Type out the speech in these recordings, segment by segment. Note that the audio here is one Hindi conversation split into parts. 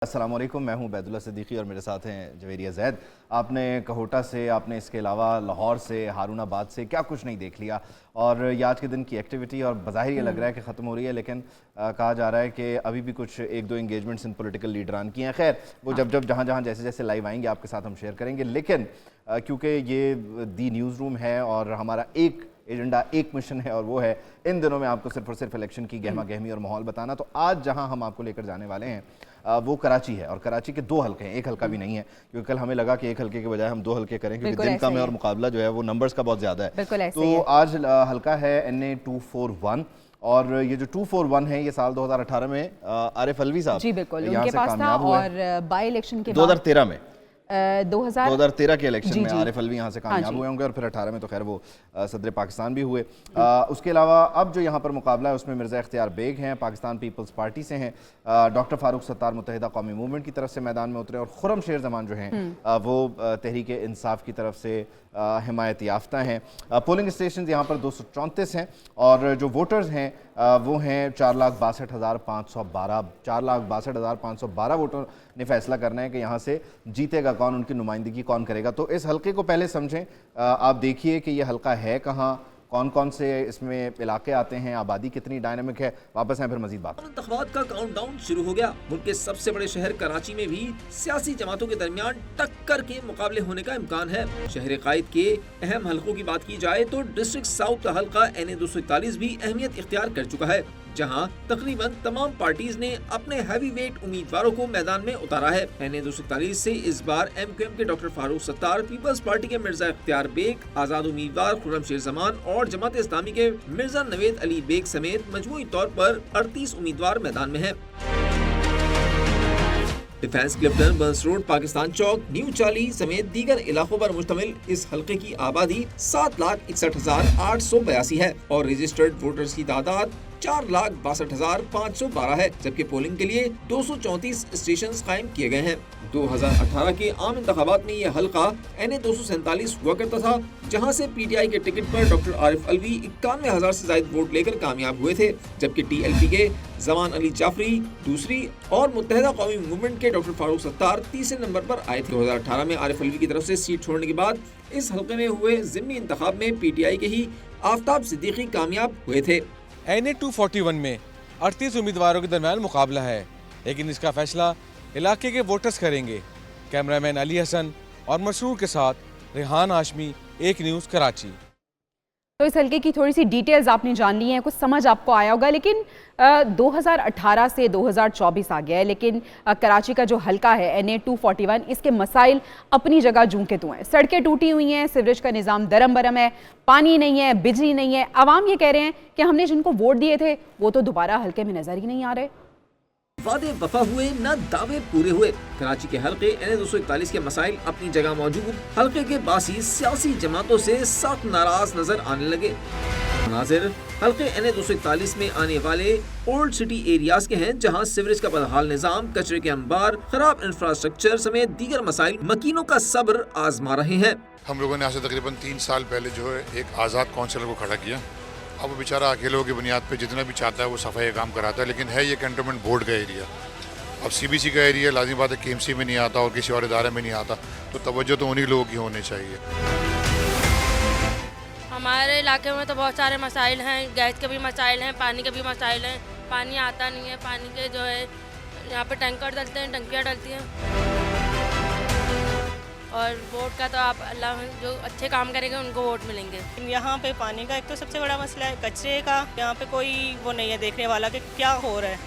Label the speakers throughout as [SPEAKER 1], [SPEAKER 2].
[SPEAKER 1] अस्सलाम वालेकुम, मैं हूं बैदुल्ला सिद्दीकी और मेरे साथ हैं जवेरिया जैद। आपने कहोटा से, आपने इसके अलावा लाहौर से, हारूनाबाद से क्या कुछ नहीं देख लिया। और ये आज के दिन की एक्टिविटी और बज़ाहिर ये लग रहा है कि ख़त्म हो रही है, लेकिन कहा जा रहा है कि अभी भी कुछ एक दो इंगेजमेंट्स इन पॉलिटिकल लीडरान की हैं। खैर, वो जब जहाँ जहाँ जैसे जैसे लाइव आएंगे आपके साथ हम शेयर करेंगे। लेकिन क्योंकि ये दी न्यूज़ रूम है और हमारा एक एजेंडा, एक मिशन है, और वो है इन दिनों में आपको सिर्फ और सिर्फ इलेक्शन की गहमा गहमी और माहौल बताना। तो आज जहाँ हम आपको लेकर जाने वाले हैं वो कराची है, और कराची के दो हलके हैं, एक हल्का भी नहीं है, क्योंकि कल हमें लगा कि एक हल्के के बजाय हम दो हल्के करें, क्योंकि दिन कम है और मुकाबला जो है वो नंबर्स का बहुत ज़्यादा है। तो आज हल्का है NA 241, और ये जो 241 है ये साल 2018 में आरिफ अलवी साहब
[SPEAKER 2] जी बिल्कुल उनके पास था, और बाई इलेक्शन के
[SPEAKER 1] 2013 में
[SPEAKER 2] 2013
[SPEAKER 1] के इलेक्शन में आरिफ अलवी यहाँ से कामयाब हुए होंगे, और फिर 18 में तो खैर वो सदर पाकिस्तान भी हुए। उसके अलावा अब जो यहाँ पर मुकाबला है उसमें मिर्ज़ा इख्तियार बेग हैं, पाकिस्तान पीपल्स पार्टी से हैं। डॉक्टर फारूक सत्तार मुत्तहिदा कौमी मूवमेंट की तरफ से मैदान में उतरे, और खुर्रम शेर ज़मान जो हैं वो तहरीक इंसाफ की तरफ से हिमायत याफ्ता हैं। पोलिंग स्टेशन यहाँ पर 234 हैं, और जो वोटर्स हैं वो हैं 4,62,512। 4,62,512 वोटर ने फैसला करना है कि यहाँ से जीतेगा कौन, उनकी नुमाइंदगी कौन करेगा। तो इस हल्के को पहले समझें। आप देखिए कि ये हल्का है कहाँ, कौन कौन से इसमें इलाके आते हैं, आबादी कितनी डायनामिक है। वापस आए फिर मजीद बात।
[SPEAKER 3] इंतखाबात का काउंटडाउन शुरू हो गया। मुल्क के सबसे बड़े शहर कराची में भी सियासी जमातों के दरमियान टक्कर के मुकाबले होने का इम्कान है। शहर कायद के अहम हलकों की बात की जाए तो डिस्ट्रिक्ट साउथ का हल्का NA 241 भी अहमियत इख्तियार कर चुका है, जहां तकरीबन तमाम पार्टीज ने अपने हैवी वेट उम्मीदवारों को मैदान में उतारा है। NA 241 से इस बार MQM के doctor Farooq Sattar, Peoples Party के मिर्जा इख्तियार बेग, आजाद उम्मीदवार खुर्रम शेर ज़मान और जमात इस्लामी के मिर्जा नवेद अली बेग समेत मजमूई तौर पर 38 उम्मीदवार मैदान में हैं। Defence Clifton, Burns Road, Pakistan Chowk, New Challi समेत दीगर इलाकों पर मुश्तमिल इस हल्के की आबादी 7,61,882 है, और रजिस्टर्ड वोटर्स की तादाद 4,62,512 है, जबकि पोलिंग के लिए 234 स्टेशन कायम किए गए हैं। 2018 के आम इंतखाबात में यह हल्का NA 247 हुआ करता था, जहां से PTI के टिकट पर डॉक्टर आरिफ अलवी 91,000 से ज्यादा वोट लेकर कामयाब हुए थे, जबकि TLP के जमान अली जाफरी दूसरी और मुत्तहिदा कौमी मूवमेंट के डॉक्टर फारूक सत्तार तीसरे नंबर पर आए थे। 2018 में आरिफ अलवी की तरफ से सीट छोड़ने के बाद इस हल्के में हुए ज़िमनी इंतखाब में PTI के ही आफ्ताब सिद्दीकी कामयाब हुए थे।
[SPEAKER 4] NA 241 में 38 उम्मीदवारों के दरमियान मुकाबला है, लेकिन इसका फैसला इलाके के वोटर्स करेंगे। कैमरामैन अली हसन और मशहूर के साथ रेहान हाशमी, एक न्यूज़ कराची।
[SPEAKER 2] तो इस हल्के की थोड़ी सी डिटेल्स आपने जान ली हैं, कुछ समझ आपको आया होगा। लेकिन 2018 से 2024 आ गया है, लेकिन कराची का जो हल्का है NA 241, इसके मसाइल अपनी जगह जूं के तू हैं। सड़कें टूटी हुई हैं, सीवरेज का निज़ाम दरम बरम है, पानी नहीं है, बिजली नहीं है। आवाम ये कह रहे हैं कि हमने जिनको वोट दिए थे वो तो दोबारा हल्के में नजर ही नहीं आ रहे।
[SPEAKER 3] वादे वफा हुए न दावे पूरे हुए। कराची के हल्के NA 241 के मसाइल अपनी जगह मौजूद, हल्के के बासी सियासी जमातों से सख्त नाराज नजर आने लगे। नाज़िर हल्के NA 241 में आने वाले ओल्ड सिटी एरियाज के हैं, जहां सीवरेज का बदहाल निजाम, कचरे के अंबार, खराब इंफ्रास्ट्रक्चर समेत दीगर मसाइल मकीनों का सब्र आजमा रहे हैं।
[SPEAKER 5] हम लोगों ने आज से तकरीबन 3 साल पहले जो है एक आज़ाद काउंसिलर को खड़ा किया। अब वो बेचारा अकेलों की बुनियाद पे जितना भी चाहता है वो सफाई का काम कराता है, लेकिन है ये कैंटोनमेंट बोर्ड का एरिया। अब CBC का एरिया लाजिम बात है KMC में नहीं आता और किसी और इदारे में नहीं आता, तो तवज्जो तो उन्हीं लोगों की होनी चाहिए।
[SPEAKER 6] हमारे इलाके में तो बहुत सारे मसाइल हैं, गैस के भी मसाइल हैं, पानी के भी मसाइल हैं। पानी आता नहीं है, पानी के जो है यहाँ पे टैंकर डलते हैं, टंकियाँ डलती हैं। और वोट का तो आप अल्लाह जो अच्छे काम करेंगे उनको वोट मिलेंगे।
[SPEAKER 7] यहाँ पे पानी का एक तो सबसे बड़ा मसला है, कचरे का यहाँ पे कोई वो नहीं है देखने वाला कि क्या हो रहा है।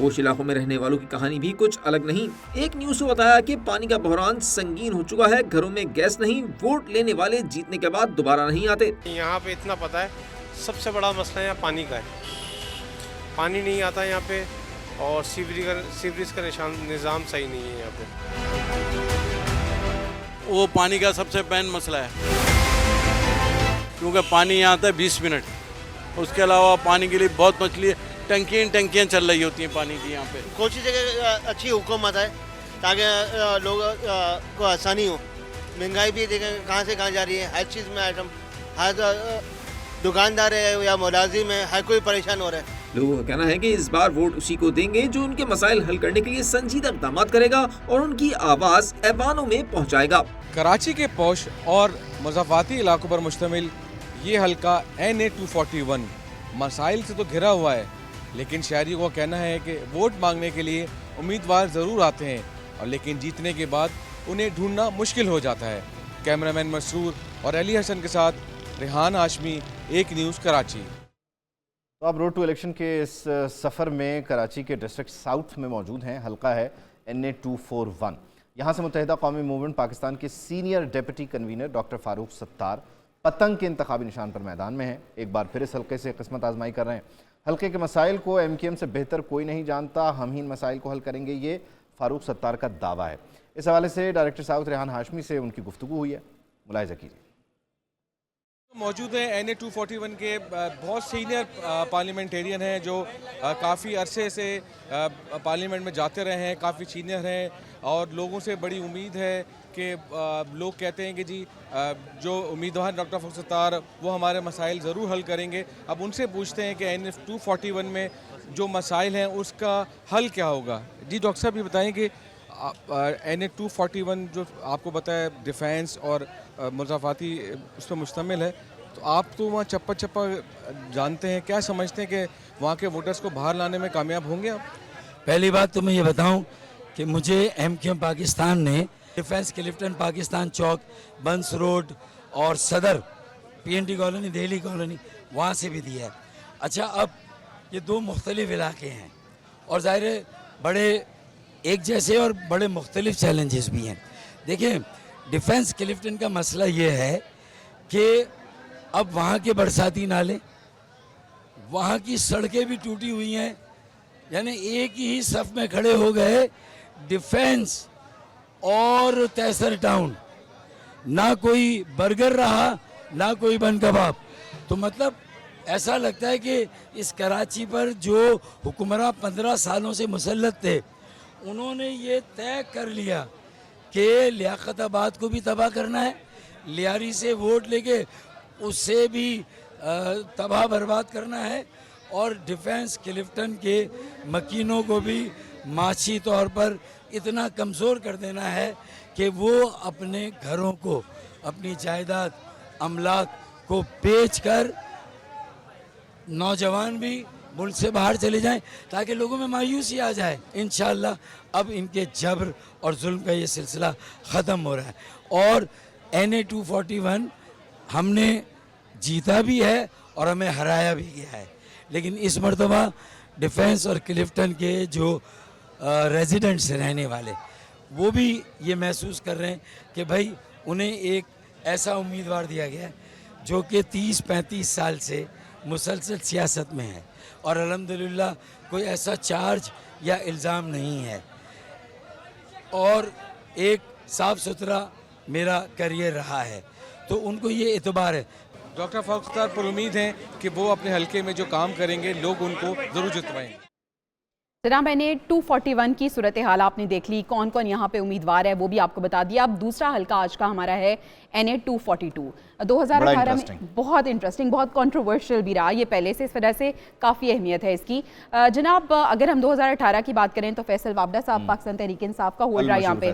[SPEAKER 3] होश इलाकों में रहने वालों की कहानी भी कुछ अलग नहीं। एक न्यूज़ को बताया कि पानी का बहरान संगीन हो चुका है, घरों में गैस नहीं, वोट लेने वाले जीतने के बाद दोबारा नहीं आते।
[SPEAKER 8] यहाँ पे इतना पता है सबसे बड़ा मसला यहाँ पानी का है, पानी नहीं आता यहाँ पे, और सीवरेज का निज़ाम सही नहीं है यहाँ पे।
[SPEAKER 9] वो पानी का सबसे मेन मसला है, क्योंकि पानी यहाँ आता है 20 मिनट। उसके अलावा पानी के लिए बहुत मछली टंकियाँ चल रही होती हैं पानी की यहाँ पे।
[SPEAKER 10] कोशिश जगह अच्छी हुकूमत है ताकि लोग को आसानी हो। महंगाई भी देखें कहाँ से कहाँ जा रही है, हर चीज़ में आइटम, हर दुकानदार है या मुलाजिम है, हर कोई परेशान हो रहा है।
[SPEAKER 3] लोगों का कहना है कि इस बार वोट उसी को देंगे जो उनके मसाइल हल करने के लिए संजीदा इक़दाम करेगा और उनकी आवाज ऐवानों में पहुंचाएगा।
[SPEAKER 4] कराची के पौश और मज़ाफ़ाती इलाकों पर मुश्तमिल ये हल्का NA 241 मसाइल से तो घिरा हुआ है, लेकिन शहरियों का कहना है कि वोट मांगने के लिए उम्मीदवार ज़रूर आते हैं और लेकिन जीतने के बाद उन्हें ढूंढना मुश्किल हो जाता है। कैमरामैन मसरूर और अली हसन के साथ रेहान हाशमी, एक न्यूज़ कराची।
[SPEAKER 1] तो आप रोड टू इलेक्शन के इस सफ़र में कराची के डिस्ट्रिक्ट साउथ में मौजूद हैं। हल्का है NA 241। यहाँ से मुत्तहिदा कौमी मूवमेंट पाकिस्तान के senior deputy convener doctor Farooq Sattar पतंग के इंतखाबी निशान पर मैदान में हैं। एक बार फिर इस हल्के से किस्मत आजमाई कर रहे हैं। हल्के के मसाइल को MKM से बेहतर कोई नहीं जानता, हम ही इन मसाइल को हल करेंगे, ये फारूक सत्तार का दावा है। इस हवाले से डायरेक्टर साउथ रेहान हाशमी से उनकी गुफ्तगू हुई है, मुलाहिजा कीजिए।
[SPEAKER 4] मौजूद हैं NA 241 के बहुत सीनियर पार्लियामेंटेरियन हैं जो काफ़ी अरसे से पार्लियामेंट में जाते रहे हैं, काफ़ी सीनियर हैं और लोगों से बड़ी उम्मीद है कि लोग कहते हैं कि जी जो उम्मीदवार डॉक्टर फारूक सत्तार वो हमारे मसाइल ज़रूर हल करेंगे। अब उनसे पूछते हैं कि NA 241 में जो मसाइल हैं उसका हल क्या होगा। जी डॉक्टर साहब ये बताएं कि NA 241 जो आपको पता है डिफेंस और मुज़ाफ़ाती उस पर मुश्तमिल है, तो आप तो वहाँ चप्पा जानते हैं, क्या समझते हैं कि वहाँ के वोटर्स को बाहर लाने में कामयाब होंगे आप?
[SPEAKER 11] पहली बात तो मैं ये बताऊं कि मुझे MKM पाकिस्तान ने डिफेंस क्लिफ्टन पाकिस्तान चौक, बंस रोड और सदर PNT कॉलोनी, दिल्ली कॉलोनी वहाँ से भी दिया है। अच्छा, अब ये दो मुख्तलिफ इलाके हैं और ज़ाहिर है बड़े एक जैसे और बड़े मुख्तलिफ चैलेंजेस भी हैं। देखिए, डिफेंस क्लिफ्टन का मसला ये है कि अब वहाँ के बरसाती नाले, वहाँ की सड़कें भी टूटी हुई हैं, यानी एक ही सफ़ में खड़े हो गए डिफेंस और तैसर टाउन, ना कोई बर्गर रहा ना कोई बन कबाब। तो मतलब ऐसा लगता है कि इस कराची पर जो हुक्मरान 15 सालों से मुसल्लत थे, उन्होंने ये तय कर लिया कि लियाकताबाद को भी तबाह करना है, लियारी से वोट लेके उससे भी तबाह बर्बाद करना है और डिफेंस क्लिफ्टन के मकीनों को भी माशी तौर पर इतना कमज़ोर कर देना है कि वो अपने घरों को, अपनी जायदाद, अमलाक को बेचकर नौजवान भी मुल्क से बाहर चले जाएं ताकि लोगों में मायूसी आ जाए। इंशाअल्लाह अब इनके जबर और जुल्म का ये सिलसिला ख़त्म हो रहा है और NA 241 हमने जीता भी है और हमें हराया भी गया है, लेकिन इस मरतबा डिफेंस और क्लिफ्टन के जो रेजिडेंट्स रहने वाले वो भी ये महसूस कर रहे हैं कि भाई उन्हें एक ऐसा उम्मीदवार दिया गया है जो कि 30-35 साल से मुसलसल सियासत में है और अल्हम्दुलिल्लाह कोई ऐसा चार्ज या इल्ज़ाम नहीं है और एक साफ़ सुथरा मेरा करियर रहा है, तो उनको ये एतबार है।
[SPEAKER 4] डॉक्टर फारूक सत्तार पर उम्मीद है कि वो अपने हल्के में जो काम करेंगे लोग उनको ज़रूर जितवाएंगे।
[SPEAKER 2] जनाब, NA 241 की सूरत हाल आपने देख ली, कौन कौन यहाँ पे उम्मीदवार है वो भी आपको बता दिया। अब दूसरा हल्का आज का हमारा है NA 242। 2018 में बहुत इंटरेस्टिंग, बहुत कंट्रोवर्शियल भी रहा ये पहले से, इस वजह से काफ़ी अहमियत है इसकी। जनाब, अगर हम 2018 की बात करें तो फैसल वाबडा साहब पाकिस्तान तहरीक इंसाफ का होल्डर रहा यहाँ पे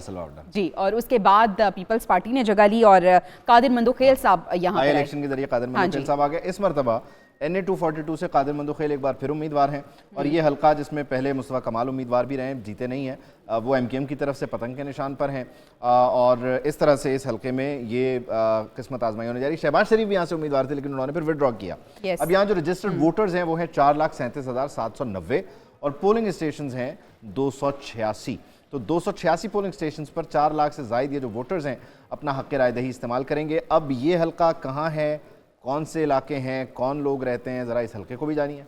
[SPEAKER 2] जी, और उसके बाद पीपल्स पार्टी ने जगह ली और कादिर मंदोखेल साहब यहाँ
[SPEAKER 1] इलेक्शन के जरिए कादिर मंदोखेल साहब आ गए। इस मरतबा NA 242 से कादिर मंदोखेल एक बार फिर उम्मीदवार हैं और ये हल्का जिसमें पहले मुस्तफा कमाल उम्मीदवार भी रहे, जीते नहीं हैं, वो MKM की तरफ से पतंग के निशान पर हैं और इस तरह से इस हल्के में ये किस्मत आजमाई होने जा रही। शहबाज शरीफ भी यहाँ से उम्मीदवार थे लेकिन उन्होंने फिर विड्रॉ किया। अब यहाँ जो रजिस्टर्ड वोटर्स हैं वो हैं 4,37,790 और पोलिंग स्टेशन हैं 286। तो 286 पोलिंग स्टेशन पर 4 लाख से ज़ायद ये जो वोटर्स हैं अपना हक़ राय दही इस्तेमाल करेंगे। अब ये हल्का कहाँ है, कौन से इलाके हैं, कौन लोग रहते हैं, ज़रा इस हल्के को भी जानिए।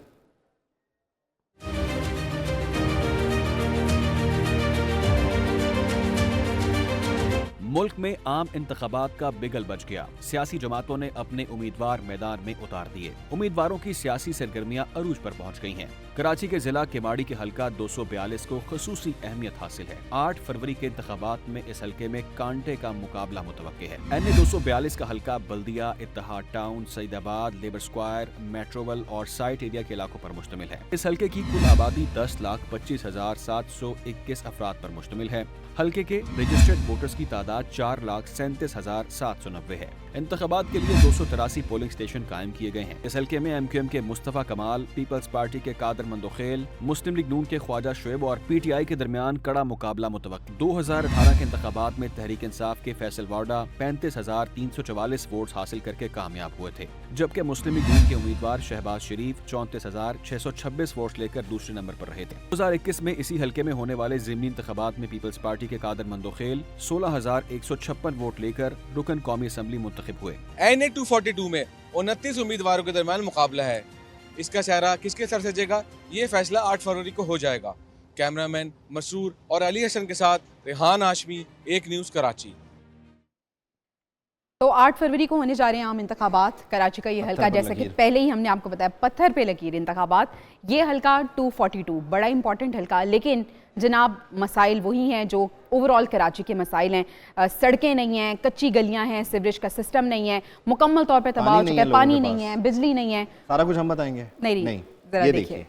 [SPEAKER 12] मुल्क में आम इंतखाबात का बिगल बज गया। सियासी जमातों ने अपने उम्मीदवार मैदान में उतार दिए। उम्मीदवारों की सियासी सरगर्मियां अरूज पर पहुंच गई हैं। कराची के जिला केमाड़ी के हल्का 242 को खसूसी अहमियत हासिल है। 8 फरवरी के इंतखाबात में इस हल्के में कांटे का मुकाबला मुतवक्के है। NA 242 का हल्का बल्दिया, इत्तेहाद टाउन, सईदाबाद, लेबर स्क्वायर, मेट्रोवल और साइट एरिया के इलाकों पर मुश्तमिल है। इस हल्के की कुल आबादी 10,25,721 अफराद पर मुश्तमिल है। हल्के के रजिस्टर्ड वोटर्स की तादाद 4,37,790 है। इंतखाबात के लिए 283 पोलिंग स्टेशन कायम किए गए हैं। इस हल्के में MQM के मुस्तफा कमाल, पीपल्स पार्टी के कादर मंदोखेल, मुस्लिम लीग नून के ख्वाजा शुएब और PTI के दरमियान कड़ा मुकाबला मुतवक्किल। 2018 के इंतखाबात में तहरीक इंसाफ के फैसल वार्डा 35,344 वोट हासिल करके कामयाब हुए थे, जबकि मुस्लिम लीग नून के उम्मीदवार शहबाज शरीफ 34,626 वोट लेकर दूसरे नंबर पर रहे थे। 2021 में इसी हल्के में होने वाले ज़िमनी इंतखाबात में पीपल्स पार्टी के कादर मंदोखेल 16,156 वोट लेकर रुकन कौमी असम्बली मुंतखब हुए।
[SPEAKER 4] NA 242 में 29 उम्मीदवारों के दरमियान मुकाबला है। इसका चेहरा किसके सर सजेगा, ये फैसला 8 फरवरी को हो जाएगा। कैमरामैन मसरूर और अली हसन के साथ रेहान हाशमी, एक न्यूज़ कराची।
[SPEAKER 2] तो 8 फरवरी को होने जा रहे हैं आम इंतखाबात। कराची का ये हल्का, जैसा कि पहले ही हमने आपको बताया, पत्थर पे लकीर इंतखाबात। ये हल्का 242 बड़ा इंपॉर्टेंट हल्का, लेकिन जनाब मसाइल वही हैं जो ओवरऑल कराची के मसाइल हैं। सड़कें नहीं हैं, कच्ची गलियां हैं, सीवरेज का सिस्टम नहीं है, मुकम्मल तौर पे तबाह हो चुका है, पानी नहीं है, बिजली नहीं है।
[SPEAKER 1] सारा कुछ हम बताएंगे।
[SPEAKER 2] नहीं, जरा देखिए।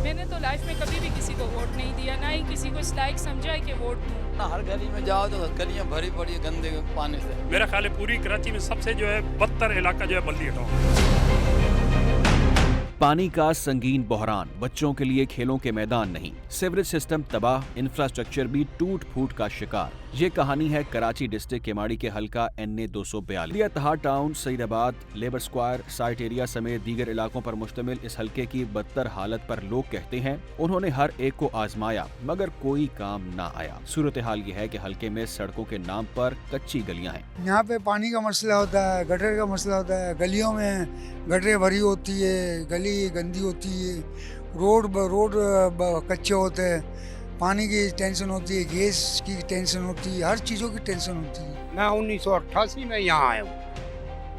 [SPEAKER 13] मैंने तो लाइफ में कभी भी किसी को वोट नहीं दिया, ना ही किसी को इस लायक समझा है कि वोट दूं।
[SPEAKER 14] हर गली में जाओ तो गलियां भरी पड़ी है गंदे पानी से।
[SPEAKER 15] मेरा ख्याल है पूरी कराची में सबसे जो है बदतर इलाका जो है बल्दिया टाउन।
[SPEAKER 12] पानी का संगीन बहरान, बच्चों के लिए खेलों के मैदान नहीं, सीवरेज सिस्टम तबाह, इंफ्रास्ट्रक्चर भी टूट फूट का शिकार। ये कहानी है कराची डिस्ट्रिक्ट केमाड़ी के हल्का NA 242। Ittehad Town, Saeedabad, Labour Square, Site Area समेत दीगर इलाकों पर मुश्तमिल इस हल्के की बदतर हालत पर लोग कहते हैं उन्होंने हर एक को आजमाया मगर कोई काम ना आया। सूरत हाल ये है कि हल्के में सड़कों के नाम पर कच्ची गलियां हैं।
[SPEAKER 16] यहाँ पे पानी का मसला होता है, गटर का मसला होता है, गलियों में गटरें भरी होती है, गली गंदी होती है, रोड कच्चे होते हैं, पानी की टेंशन होती है, गैस की टेंशन होती है, हर चीज़ों की टेंशन होती है।
[SPEAKER 17] मैं 1988 में यहाँ आया हूँ।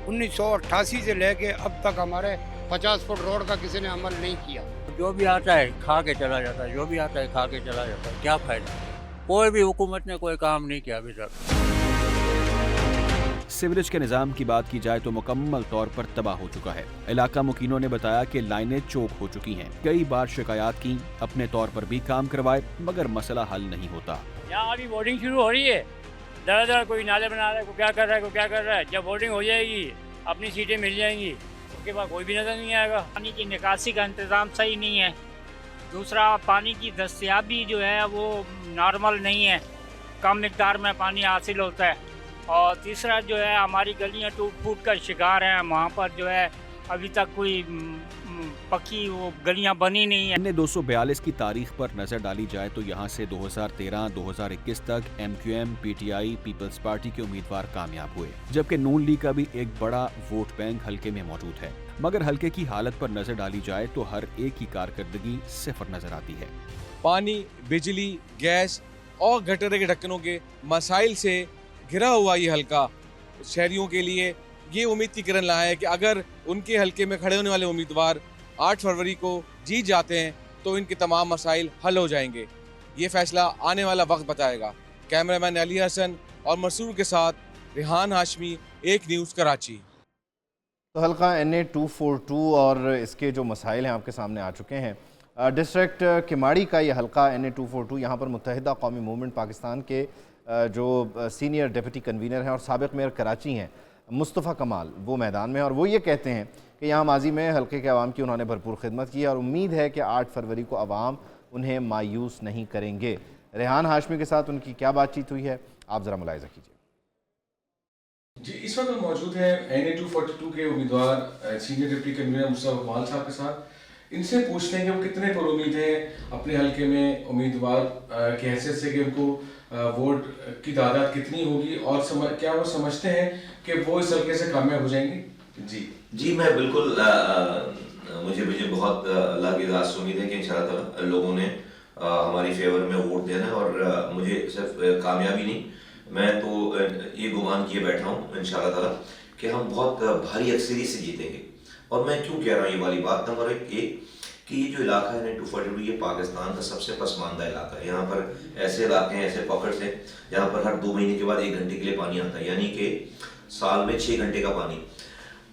[SPEAKER 17] 1988 से लेके अब तक हमारे 50 फुट रोड का किसी ने अमल नहीं किया।
[SPEAKER 14] जो भी आता है खा के चला जाता है, जो भी आता है खा के चला जाता है, क्या फायदा। कोई भी हुकूमत ने कोई काम नहीं किया अभी तक।
[SPEAKER 12] सीवरेज के निज़ाम की बात की जाए तो मुकम्मल तौर पर तबाह हो चुका है। इलाका मुकीनों ने बताया कि लाइनें चौक हो चुकी हैं। कई बार शिकायत की, अपने तौर पर भी काम करवाए मगर मसला हल नहीं होता।
[SPEAKER 18] यहाँ अभी वोटिंग शुरू हो रही है, दर दर कोई नाले बना रहा है, कोई क्या कर रहा है, कोई क्या कर रहा है। जब वोटिंग हो जाएगी, अपनी सीटें मिल जाएंगी, उसके बाद कोई भी नजर नहीं आएगा।
[SPEAKER 19] पानी की निकासी का इंतज़ाम सही नहीं है। दूसरा, पानी की दस्तयाबी जो है वो नॉर्मल नहीं है, कम मिकदार में पानी हासिल होता है। और तीसरा जो है हमारी गलियां टूट फूट का शिकार हैं। वहाँ पर जो है अभी तक कोई पक्की वो गलियां बनी नहीं है।
[SPEAKER 12] NA 242 की तारीख पर नजर डाली जाए तो यहाँ से 2013-2021 तक MQM, PTI, पीपल्स पार्टी के उम्मीदवार कामयाब हुए, जबकि नून लीग का भी एक बड़ा वोट बैंक हल्के में मौजूद है। मगर हल्के की हालत पर नजर डाली जाए तो हर एक की कारकर्दगी सिफर नजर आती है।
[SPEAKER 4] पानी, बिजली, गैस और गटरे के ढक्कनों के मसाइल से घिरा हुआ ये हल्का शहरियों के लिए ये उम्मीद की किरण लाया है कि अगर उनके हल्के में खड़े होने वाले उम्मीदवार 8 फरवरी को जीत जाते हैं तो इनके तमाम मसाइल हल हो जाएंगे। ये फैसला आने वाला वक्त बताएगा। कैमरामैन अली हसन और मसरूर के साथ रेहान हाशमी, एक न्यूज़ कराची।
[SPEAKER 1] तो हल्का NA 242 और इसके जो मसाइल हैं आपके सामने आ चुके हैं। डिस्ट्रिक्ट केमाड़ी का ये हल्का NA 242, यहाँ पर मुत्तहिदा कौमी मूवमेंट पाकिस्तान के जो सीनियर डिप्टी कन्वीनर हैं और साबिक़ मेयर कराची हैं मुस्तफ़ा कमाल, वो मैदान में, और वो ये कहते हैं कि यहाँ माजी में हल्के के अवाम की उन्होंने भरपूर खिदमत की और उम्मीद है कि 8 फरवरी को अवाम उन्हें मायूस नहीं करेंगे। रेहान हाशमी के साथ उनकी क्या बातचीत हुई है, आप ज़रा मुलाहिज़ा कीजिए।
[SPEAKER 4] जी, इस वक्त हम मौजूद हैं NA 242 के उम्मीदवार सीनियर डिप्टी कन्वीनर मुस्तफ़ा कमाल साहब के साथ। इनसे पूछते हैं कि वो कितने पुरुमीद हैं अपने हल्के में उम्मीदवार की हैसियत से कि उनको वोट की तादाद कितनी होगी और क्या वो समझते हैं कि वो इस हल्के से कामयाब हो जाएंगे।
[SPEAKER 20] जी मैं बिल्कुल मुझे बहुत अल्लाह की रात से उम्मीद है कि इंशाअल्लाह लोगों ने हमारी फेवर में वोट देना है और मुझे सिर्फ कामयाबी नहीं, मैं तो ये गुमान किए बैठा हूँ इंशाअल्लाह ताला कि हम बहुत भारी अक्सरियत से जीतेंगे और मैं क्यों कह रहा हूँ ये वाली बात, नंबर एक कि ये जो इलाका है ना 242, ये पाकिस्तान का सबसे पसमानदा इलाका है। यहाँ पर ऐसे इलाके हैं, ऐसे पॉकेट्स हैं जहाँ पर हर 2 महीने के बाद 1 घंटे के लिए पानी आता है, यानी कि साल में 6 घंटे का पानी।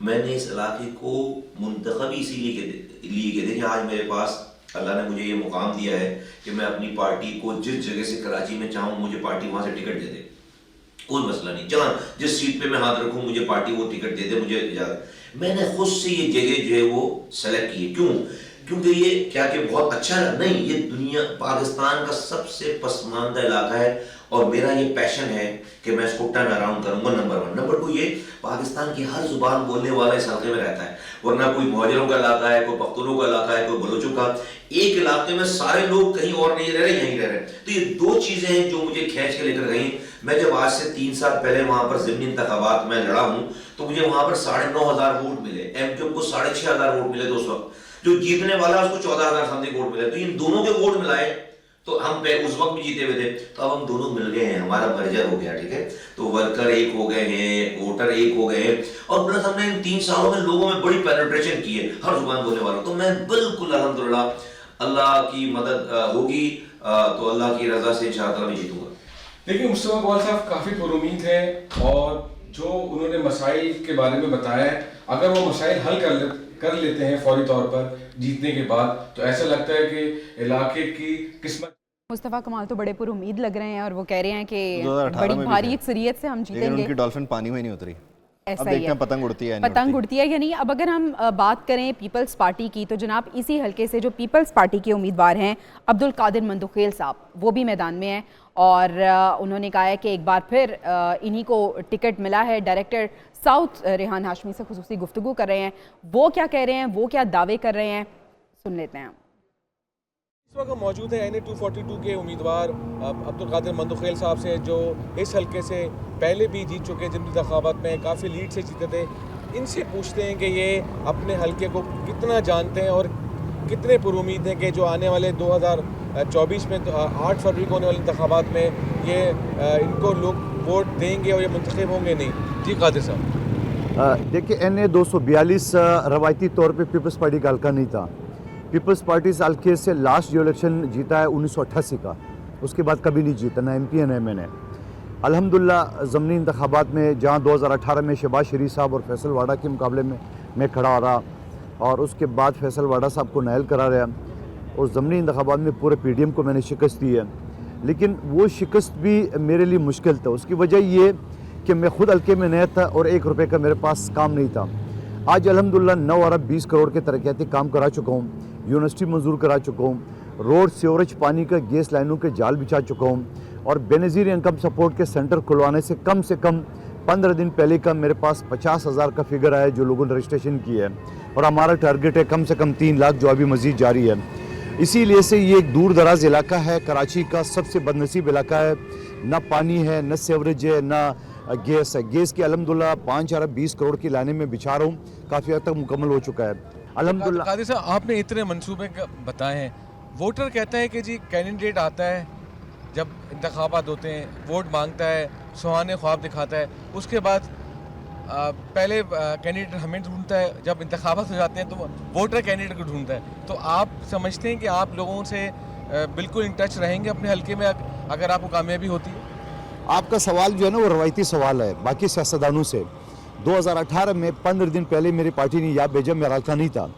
[SPEAKER 20] मैंने इस इलाके को मुंतखब इसीलिए लिए देखिए, आज मेरे पास अल्लाह ने मुझे ये मुकाम दिया है कि मैं अपनी पार्टी को जिस जगह से कराची में चाहूँ मुझे पार्टी वहाँ से टिकट दे दे, कोई मसला नहीं। जहाँ जिस सीट पे मैं हाथ रखूँ मुझे पार्टी वो टिकट दे दे, मुझे इजाज़त। मैंने खुद से ये जगह जो है वो सेलेक्ट की है। क्यों? क्योंकि ये क्या कि बहुत अच्छा नहीं, ये दुनिया पाकिस्तान का सबसे पसमानदा इलाका है और मेरा ये पैशन है कि मैं इसको टर्न अराउंड करूंगा। नंबर 1। नंबर 2, ये पाकिस्तान की हर जुबान बोलने वाला इस इलाके में रहता है, वरना कोई मुहाजिरों का इलाका है, कोई पख्तूनों का इलाका है, कोई बलोचों का। एक इलाके में सारे लोग कहीं और नहीं रह रहे, यहीं रह रहे। तो ये 2 चीजें हैं जो मुझे खींच के लेकर गई। मैं जब आज से 3 साल पहले वहां पर ज़िमनी इंतखाबात में लड़ा हूं तो मुझे वहां पर 9,500 वोट मिले, एमक्यूएम को 6,500 वोट मिले। उस वक्त जो जीतने वाला उसको 14,000 समथिंग वोट मिले। तो इन दोनों के वोट मिलाए तो हम उस वक्त भी जीते हुए थे, तो अब हम दोनों मिल गए हैं, हमारा मर्जर हो गया, ठीक है। तो वर्कर एक हो गए हैं, वोटर एक हो गए हैं, और प्लस हमने इन 3 सालों में लोगों में बड़ी पेनिट्रेशन की है, हर जुबान बोलने वालों। तो मैं बिल्कुल अल्हम्दुलिल्लाह अल्लाह की मदद होगी तो अल्लाह की रजा से इंशाअल्लाह मैं जीतूंगा।
[SPEAKER 4] देखिए मुस्तफा कमाल साहब काफ़ी पुरुमीद हैं और जो उन्होंने मसाइल के बारे में बताया है, अगर वो मसाइल हल कर लेते हैं फौरी तौर पर जीतने के बाद, तो ऐसा लगता है कि इलाके की किस्मत।
[SPEAKER 2] मुस्तफा कमाल तो बड़े पुरुमीद लग रहे हैं और वो कह रहे हैं कि
[SPEAKER 1] 2018
[SPEAKER 2] बड़ी
[SPEAKER 1] में भी
[SPEAKER 2] भारी
[SPEAKER 1] थे।
[SPEAKER 2] अक्सरियत से हम जीतेंगे।
[SPEAKER 1] उनकी डॉल्फिन पानी में नहीं उतरी।
[SPEAKER 2] ऐसा
[SPEAKER 1] अब
[SPEAKER 2] ही
[SPEAKER 1] देखते
[SPEAKER 2] है,
[SPEAKER 1] हैं पतंग उड़ती है या नहीं
[SPEAKER 2] पतंग उड़ती है या नहीं। अब अगर हम बात करें पीपल्स पार्टी की, तो जनाब इसी हलके से जो पीपल्स पार्टी के उम्मीदवार हैं अब्दुल कादिर मंदुखेल साहब, वो भी मैदान में हैं और उन्होंने कहा है कि एक बार फिर इन्हीं को टिकट मिला है। डायरेक्टर साउथ रेहान हाशमी से खुसूसी गुफ्तगू कर रहे हैं, वो क्या कह रहे हैं, वो क्या दावे कर रहे हैं, सुन लेते हैं।
[SPEAKER 12] इस वक्त मौजूद है NA 242 के उम्मीदवार अब्दुल कादिर मंदुखेल साहब से, जो इस हलके से पहले भी जीत चुके हैं, जिन इंतखाबात में काफ़ी लीड से जीते थे। इनसे पूछते हैं कि ये अपने हलके को कितना जानते हैं और कितने पुरुमीद हैं कि जो आने वाले 2024 में 8 फरवरी को होने वाले इंतखाबात में ये इनको लोग वोट देंगे और ये मुंतखब होंगे नहीं। जी कादिर साहब।
[SPEAKER 21] देखिए NA 242 रवायती तौर पे पीपल्स पार्टी का हल्का नहीं था। पीपल्स पार्टी इस हल्के से लास्ट जो इलेक्शन जीता है 1988 का, उसके बाद कभी नहीं जीता, ना MP ना MNA। अल्हम्दुलिल्लाह ज़मनी इंतखाबात में जहाँ 2018 में शहबाज शरीफ साहब और फैसल वाडा के मुकाबले में मैं खड़ा रहा और उसके बाद फैसल वाडा साहब को नायल करा रहा और ज़मनी इंतखाबात में पूरे PDM को मैंने शिकस्त दी है। लेकिन वो शिकस्त भी मेरे लिए मुश्किल था। उसकी वजह ये कि मैं ख़ुद हल्के में नया था और 1 रुपये का मेरे पास काम नहीं था। आज अल्हम्दुलिल्लाह 9 अरब 20 करोड़ के तरक्याती काम करा चुका हूँ, यूनिवर्सिटी मंजूर करा चुका हूँ, रोड सीवरेज पानी का गैस लाइनों के जाल बिछा चुका हूँ और बेनज़ीर इनकम सपोर्ट के सेंटर खुलवाने से कम 15 दिन पहले का मेरे पास 50,000 का फिगर आया जो लोगों ने रजिस्ट्रेशन किया है और हमारा टारगेट है कम से कम 3 लाख जो अभी मज़ीद जारी है। इसीलिए से ये एक दूर दराज इलाका है, कराची का सबसे बदनसीब इलाका है, ना पानी है, न सीवरेज है, ना गैस है। गैस की अल्हम्दुलिल्लाह 5 अरब 20 करोड़ की लाने में बिछा रहा हूँ, काफ़ी हद तक मुकम्मल हो चुका है अल्हम्दुलिल्लाह।
[SPEAKER 4] कादिर साहब, आपने इतने मंसूबे बताए हैं, वोटर कहता है कि जी कैंडिडेट आता है, जब इंतखाबात होते हैं वोट मांगता है, सुहाने ख्वाब दिखाता है, उसके बाद पहले कैंडिडेट हमें ढूंढता है, जब इंतखाबात हो जाते हैं तो वोटर कैंडिडेट को ढूंढता है। तो आप समझते हैं कि आप लोगों से बिल्कुल इन टच रहेंगे अपने हल्के में अगर आपको कामयाबी होती है?
[SPEAKER 21] आपका सवाल जो है ना वो रवायती सवाल है बाकी सियासतदानों से। 2018 में 15 दिन पहले मेरी पार्टी ने यहाँ भेजा, मेरा हल्का नहीं था,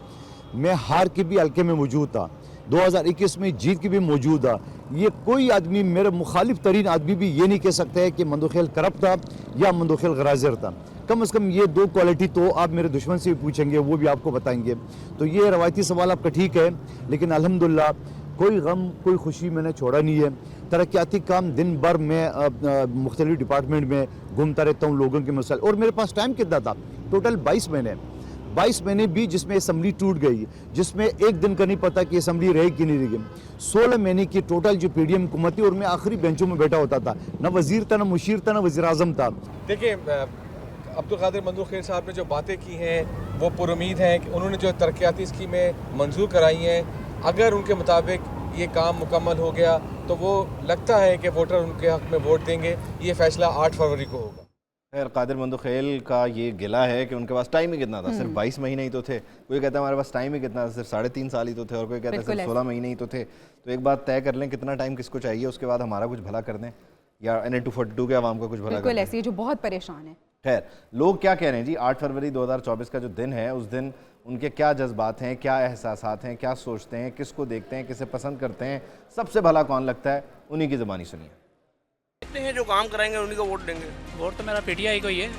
[SPEAKER 21] मैं हार के भी हल्के में मौजूद था, 2021 में जीत के भी मौजूद था। ये कोई आदमी, मेरे मुखालिफ तरीन आदमी भी ये नहीं कह सकता है कि मंदुखेल करप्ट था या मंदुखेल गराजर था। कम से कम ये 2 क्वालिटी तो आप मेरे दुश्मन से भी पूछेंगे, वो भी आपको बताएंगे। तो ये रवायती सवाल आपका ठीक है, लेकिन अल्हम्दुलिल्लाह कोई गम कोई खुशी मैंने छोड़ा नहीं है। तरक्याती काम दिन भर मैं मुख्तलिफ डिपार्टमेंट में घूमता रहता हूँ, लोगों के मसाइल, और मेरे पास टाइम कितना था, टोटल 22 महीने भी, जिसमें असम्बली टूट गई, जिसमें एक दिन का नहीं पता कि असम्बली रहे कि नहीं रहेगी। 16 महीने की टोटल जो PDM हुकूमत थी और मैं आखिरी बेंचों में बैठा होता था, ना वजीर था, ना मुशीर था, ना वज़ीर आज़म था।
[SPEAKER 4] देखिए अब्दुल कादिर मंदुखेल साहब ने जो बातें की हैं वो पुरुमीद हैं कि उन्होंने जो तरक्याती स्कीमें मंजूर कराई हैं, अगर उनके मुताबिक ये काम मुकम्मल हो गया तो वो लगता है कि वोटर उनके हक़ में वोट देंगे। ये फैसला 8 फरवरी को होगा।
[SPEAKER 1] खैर कादिर मंदोखेल का ये गिला है कि उनके पास टाइम ही कितना था, सिर्फ 22 महीने ही तो थे। कोई कहता है हमारे पास टाइम ही कितना था, सिर्फ 3.5 साल ही तो थे, और कोई कहता है सिर्फ 16 महीने ही तो थे। तो एक बात तय कर लें कितना टाइम किसको चाहिए, उसके बाद हमारा कुछ भला कर दें या NA-242 के आवाम को कुछ भला कर दें।
[SPEAKER 2] बिल्कुल ऐसी है जो बहुत परेशान है।
[SPEAKER 1] खैर लोग क्या कह रहे हैं जी, 8 फरवरी 2024 का जो दिन है, उस दिन उनके क्या जज्बात हैं, क्या एहसासात हैं, क्या सोचते हैं, किसको देखते हैं, किसे पसंद करते हैं, सबसे भला कौन लगता है, उन्हीं की ज़बानी सुनिए।
[SPEAKER 5] देखते हैं जो काम कराएंगे उन्हीं को वोट देंगे। वोट तो मेरा PTI को ही है।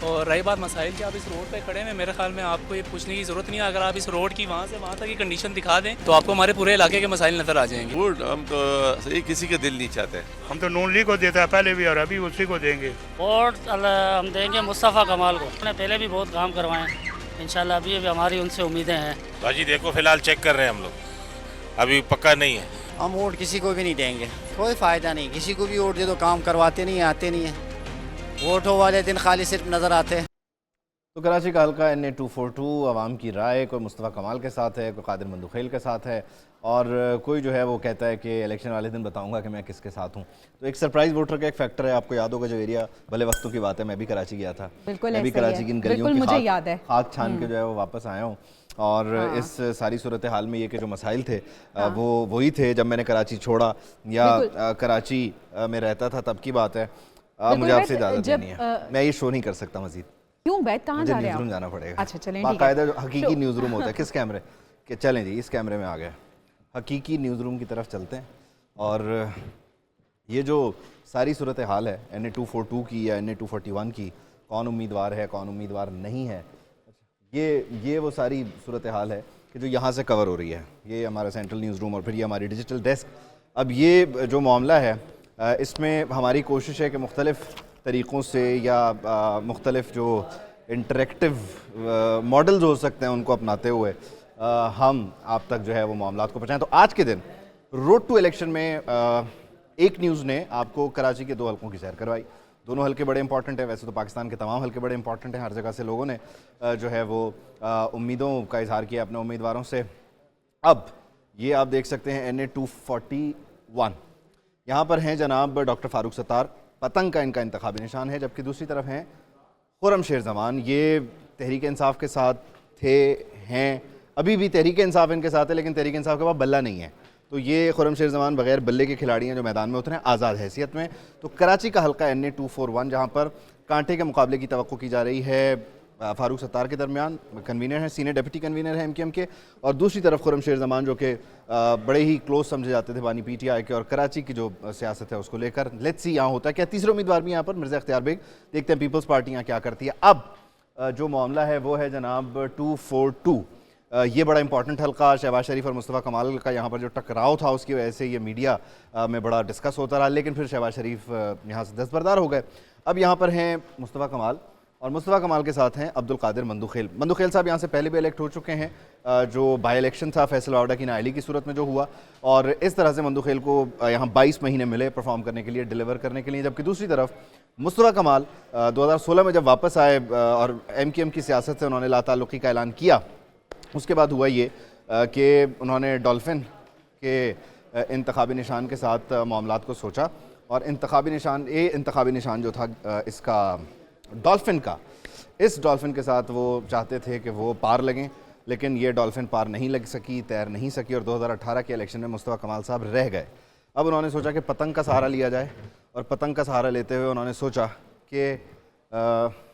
[SPEAKER 5] और रही बात मसाइल की, आप इस रोड पे खड़े हैं, मेरे ख्याल में आपको ये पूछने की ज़रूरत नहीं है। अगर आप इस रोड की वहाँ से वहाँ तक की कंडीशन दिखा दें तो आपको हमारे पूरे इलाके के मसाइल नज़र आ जाएंगे।
[SPEAKER 22] वोट हम तो सही किसी का दिल नहीं चाहते।
[SPEAKER 17] हम तो नून लीग को देता है पहले भी और अभी उसी को देंगे।
[SPEAKER 5] वोट हम देंगे मुस्तफ़ा कमाल को, उन्होंने पहले भी बहुत काम करवाए हैं, इंशाल्लाह अभी हमारी उनसे उम्मीदें हैं।
[SPEAKER 22] बाजी देखो फिलहाल चेक कर रहे हैं हम लोग, अभी पक्का नहीं है।
[SPEAKER 23] हम वोट किसी को भी नहीं देंगे, कोई फ़ायदा नहीं, किसी को भी वोट दे दो काम करवाते नहीं, आते नहीं है, वोटों वाले दिन खाली सिर्फ नज़र आते हैं।
[SPEAKER 1] तो कराची का हल्का NA-242 आवाम की राय कोई मुस्तफ़ा कमाल के साथ है, कोई कादिर मंदोखेल के साथ है, और कोई जो है वो कहता है कि इलेक्शन वाले दिन बताऊंगा कि मैं किसके साथ हूँ। तो एक सरप्राइज वोटर का एक फैक्टर है, आपको याद होगा जो एरिया भले वक्तों की बात है, मैं भी कराची गया था, मैं भी कराची की इन गलियों की खाक छान के जो है वो वापस आया हूँ। और इस सारी सूरत हाल में ये कि जो मसाइल थे वो वही थे जब मैंने कराची छोड़ा या कराची में रहता था तब की बात है। मुझे आपसे इजाज़त नहीं है, मैं ये शो नहीं कर सकता मजीद।
[SPEAKER 2] क्यों बैठ कहाँ जा रहे हैं?
[SPEAKER 1] न्यूज़ रूम जाना पड़ेगा।
[SPEAKER 2] अच्छा चलें,
[SPEAKER 1] बाकायदा जो हकीकी न्यूज़ रूम होता है, किस कैमरे के, चलें जी इस कैमरे में आ गए, हकीकी न्यूज़ रूम की तरफ चलते हैं। और ये जो सारी सूरत हाल है NA-242 की या NA-241 की, कौन उम्मीदवार है कौन उम्मीदवार नहीं है, ये वो सारी सूरत हाल है कि जो यहाँ से कवर हो रही है। ये हमारा सेंट्रल न्यूज़ रूम और फिर ये हमारी डिजिटल डेस्क। अब ये जो मामला है इसमें हमारी कोशिश है कि मुख्तलिफ़ तरीक़ों से या मुख्तलिफ़ जो इंटरेक्टिव मॉडल्स हो सकते हैं उनको अपनाते हुए हम आप तक जो है वो मामलात को पहुँचाएँ। तो आज के दिन रोड टू इलेक्शन में एक न्यूज़ ने आपको कराची के 2 हल्कों की सैर करवाई। दोनों हल्के बड़े इंपॉर्टेंट हैं, वैसे तो पाकिस्तान के तमाम हल्के बड़े इंपॉर्टेंट हैं, हर जगह से लोगों ने जो है वो उम्मीदों का इजहार किया अपने उम्मीदवारों से। अब ये आप देख सकते हैं NA-241, यहाँ पर हैं जनाब डॉक्टर फारूक सत्तार, पतंग का इनका इंतखाबी निशान है, जबकि दूसरी तरफ हैं खुर्रमशेर ज़मान, ये तहरीक इंसाफ के साथ थे, हैं, अभी भी तहरीक इंसाफ इनके साथ है, लेकिन तहरीक इंसाफ के पास बल्ला नहीं है। तो ये खुर्रमशेर ज़मान बगैर बल्ले के खिलाड़ी हैं जो मैदान में उतरे हैं आज़ाद हैसियत में। तो कराची का हल्का NA-241 जहाँ पर कांटे के मुकाबले की तवक्को की जा रही है फारूक सत्तार के दरमियान, कन्वीनर हैं, सीनियर डिप्टी कन्वीनर हैं MKM के, और दूसरी तरफ खुर्रमशेर ज़मान जो कि बड़े ही क्लोज समझे जाते थे बानी PTI के, और कराची की जो सियासत है उसको लेकर लेट्स सी यहाँ होता है क्या। तीसरे उम्मीदवार भी यहाँ पर मिर्ज़ा इख्तियार बेग, देखते हैं पीपल्स पार्टी यहाँ क्या करती है। अब जो मामला है वो है जनाब 242, ये बड़ा इंपॉर्टेंट हल्का, शहबाज शरीफ और मुस्तफ़ा कमाल का यहाँ पर जो टकराव था उसकी वजह से ये मीडिया में बड़ा डिस्कस होता रहा, लेकिन फिर शहबाज शरीफ यहाँ से दस्तबरदार हो गए। अब यहाँ पर हैं मुस्तफ़ा कमाल, और मुस्तफ़ा कमाल के साथ हैं अब्दुल कादिर मंदोखेल। मंदोखेल साहब यहाँ से पहले भी इलेक्ट हो चुके हैं, जो बाई इलेक्शन था फैसलावाडा की नाअहली की सूरत में जो हुआ, और इस तरह से मंदोखेल को यहाँ 22 महीने मिले परफॉर्म करने के लिए, डिलीवर करने के लिए। जबकि दूसरी तरफ मुस्तफ़ा कमाल 2016 में जब वापस आए और MKM की सियासत से उन्होंने लाताल्लुक़ी का ऐलान किया, उसके बाद हुआ ये कि उन्होंने डॉल्फिन के इंतखाबी निशान के साथ मामलात को सोचा, और इंतखाबी निशान जो था इसका डॉल्फिन का, इस डॉल्फिन के साथ वो चाहते थे कि वो पार लगें, लेकिन ये डॉल्फिन पार नहीं लग सकी, तैर नहीं सकी, और 2018 के इलेक्शन में मुस्तफ़ा कमाल साहब रह गए। अब उन्होंने सोचा कि पतंग का सहारा लिया जाए, और पतंग का सहारा लेते हुए उन्होंने सोचा कि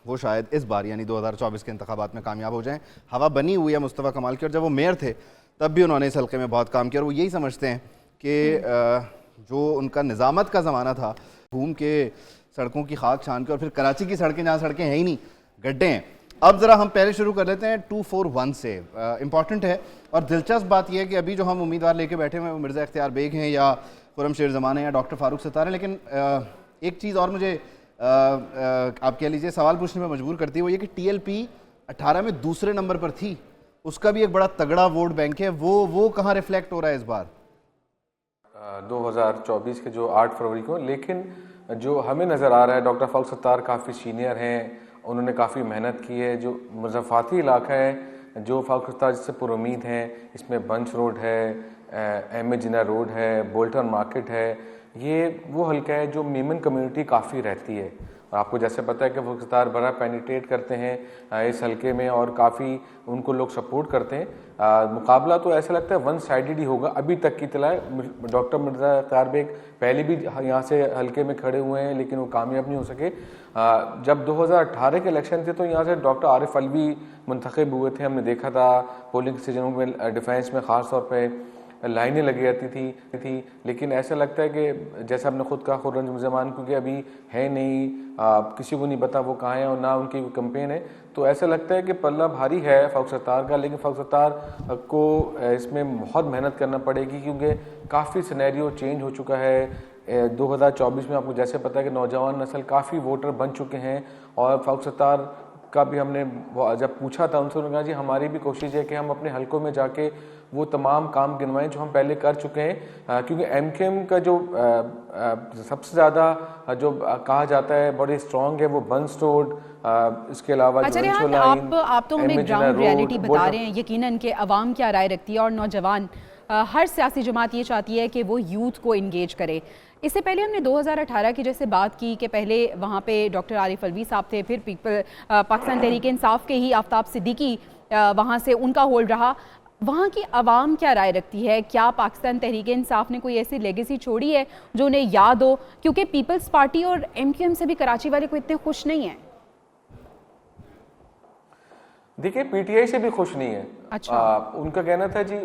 [SPEAKER 1] वो शायद इस बार यानी 2024 के इंतखाबात में कामयाब हो जाएं। हवा बनी हुई है मुस्तफ़ा कमाल की, और जब वो मेयर थे तब भी उन्होंने इस हल्के में बहुत काम किया, और वो यही समझते हैं कि जो उनका निज़ामत का ज़माना था, घूम के सड़कों की खाक छान के, और फिर कराची की सड़कें जहाँ सड़कें हैं ही नहीं, गड्ढे हैं। अब ज़रा हम पहले शुरू कर लेते हैं 241 से, इम्पॉर्टेंट है और दिलचस्प बात यह है कि अभी जो हम उम्मीदवार लेके बैठे हुए हैं वो मिर्ज़ा इख्तियार बेग हैं या खुर्रमशेर ज़मान है या डॉक्टर फारूक सत्तार हैं, लेकिन एक चीज़ और मुझे आप कह लीजिए सवाल पूछने में मजबूर करती है, वो ये कि TLP 18 में दूसरे नंबर पर थी, उसका भी एक बड़ा तगड़ा वोट बैंक है, वो कहाँ रिफ्लेक्ट हो रहा है इस बार
[SPEAKER 4] 2024 के जो 8 फरवरी को। लेकिन जो हमें नज़र आ रहा है डॉक्टर फारूक सत्तार काफ़ी सीनियर हैं, उन्होंने काफ़ी मेहनत की है। जो मुज़फ़्फ़ाती इलाका है जो फारूक सत्तार जिससे पुरुमीद हैं, इसमें बंच रोड है, अहमद जिना रोड है, बोल्टन मार्केट है, ये वो हल्का है जो मेमन कम्युनिटी काफ़ी रहती है। और आपको जैसे पता है कि वो सत्तार बड़ा पेनिट्रेट करते हैं इस हल्के में और काफ़ी उनको लोग सपोर्ट करते हैं। मुकाबला तो ऐसा लगता है वन साइडेड ही होगा अभी तक की तलाश। डॉक्टर मिर्ज़ा अख्तार बेग पहले भी यहाँ से हल्के में खड़े हुए हैं लेकिन वो कामयाब नहीं हो सके। जब 2018 के इलेक्शन थे तो यहाँ से डॉक्टर आरिफ अलवी मुंतखब हुए थे, हमने देखा था पोलिंग स्टेशनों में डिफेंस में ख़ास तौर पर लाइनें लगी रहती थी लेकिन ऐसा लगता है कि जैसा आपने खुद कहा खुर्रम क्योंकि अभी है नहीं, किसी को नहीं पता वो कहाँ हैं और ना उनकी कैंपेन है, तो ऐसा लगता है कि पल्ला भारी है फ़ारूक सत्तार का। लेकिन फ़ारूक सत्तार को इसमें बहुत मेहनत करना पड़ेगी क्योंकि काफ़ी सिनेरियो चेंज हो चुका है। 2024 में आपको जैसे पता है कि नौजवान नस्ल काफ़ी वोटर बन चुके हैं और फ़ारूक सत्तार का भी हमने जब पूछा था उनसे, उन्होंने कहा जी हमारी भी कोशिश है कि हम अपने हलकों में जाके वो तमाम काम गिनवाएं जो हम पहले कर चुके हैं, क्योंकि एमकेएम का जो सबसे ज़्यादा जो कहा जाता है बड़ी स्ट्रॉन्ग है वो बंस रोड, इसके अलावा
[SPEAKER 2] अच्छा रेहान, आप तो हमें ग्राउंड रियलिटी बता रहे हैं, यकीनन कि अवाम क्या राय रखती है और नौजवान हर सियासी जमात ये चाहती है कि वो यूथ को इंगेज करे। इससे पहले हमने 2018 की जैसे बात की कि पहले वहाँ पे डॉक्टर आरिफ अलवी साहब थे, फिर पाकिस्तान तहरीक इंसाफ के ही आफ्ताब सिद्दीकी वहाँ से उनका होल्ड रहा। वहाँ की आवाम क्या राय रखती है? क्या पाकिस्तान तहरीक इंसाफ ने कोई ऐसी लेगेसी छोड़ी है जो उन्हें याद हो? क्योंकि पीपल्स पार्टी और एमक्यूएम से भी कराची वाले को इतने खुश नहीं है।
[SPEAKER 4] देखिए पीटीआई से भी खुश नहीं है।
[SPEAKER 2] अच्छा।
[SPEAKER 4] उनका कहना था जी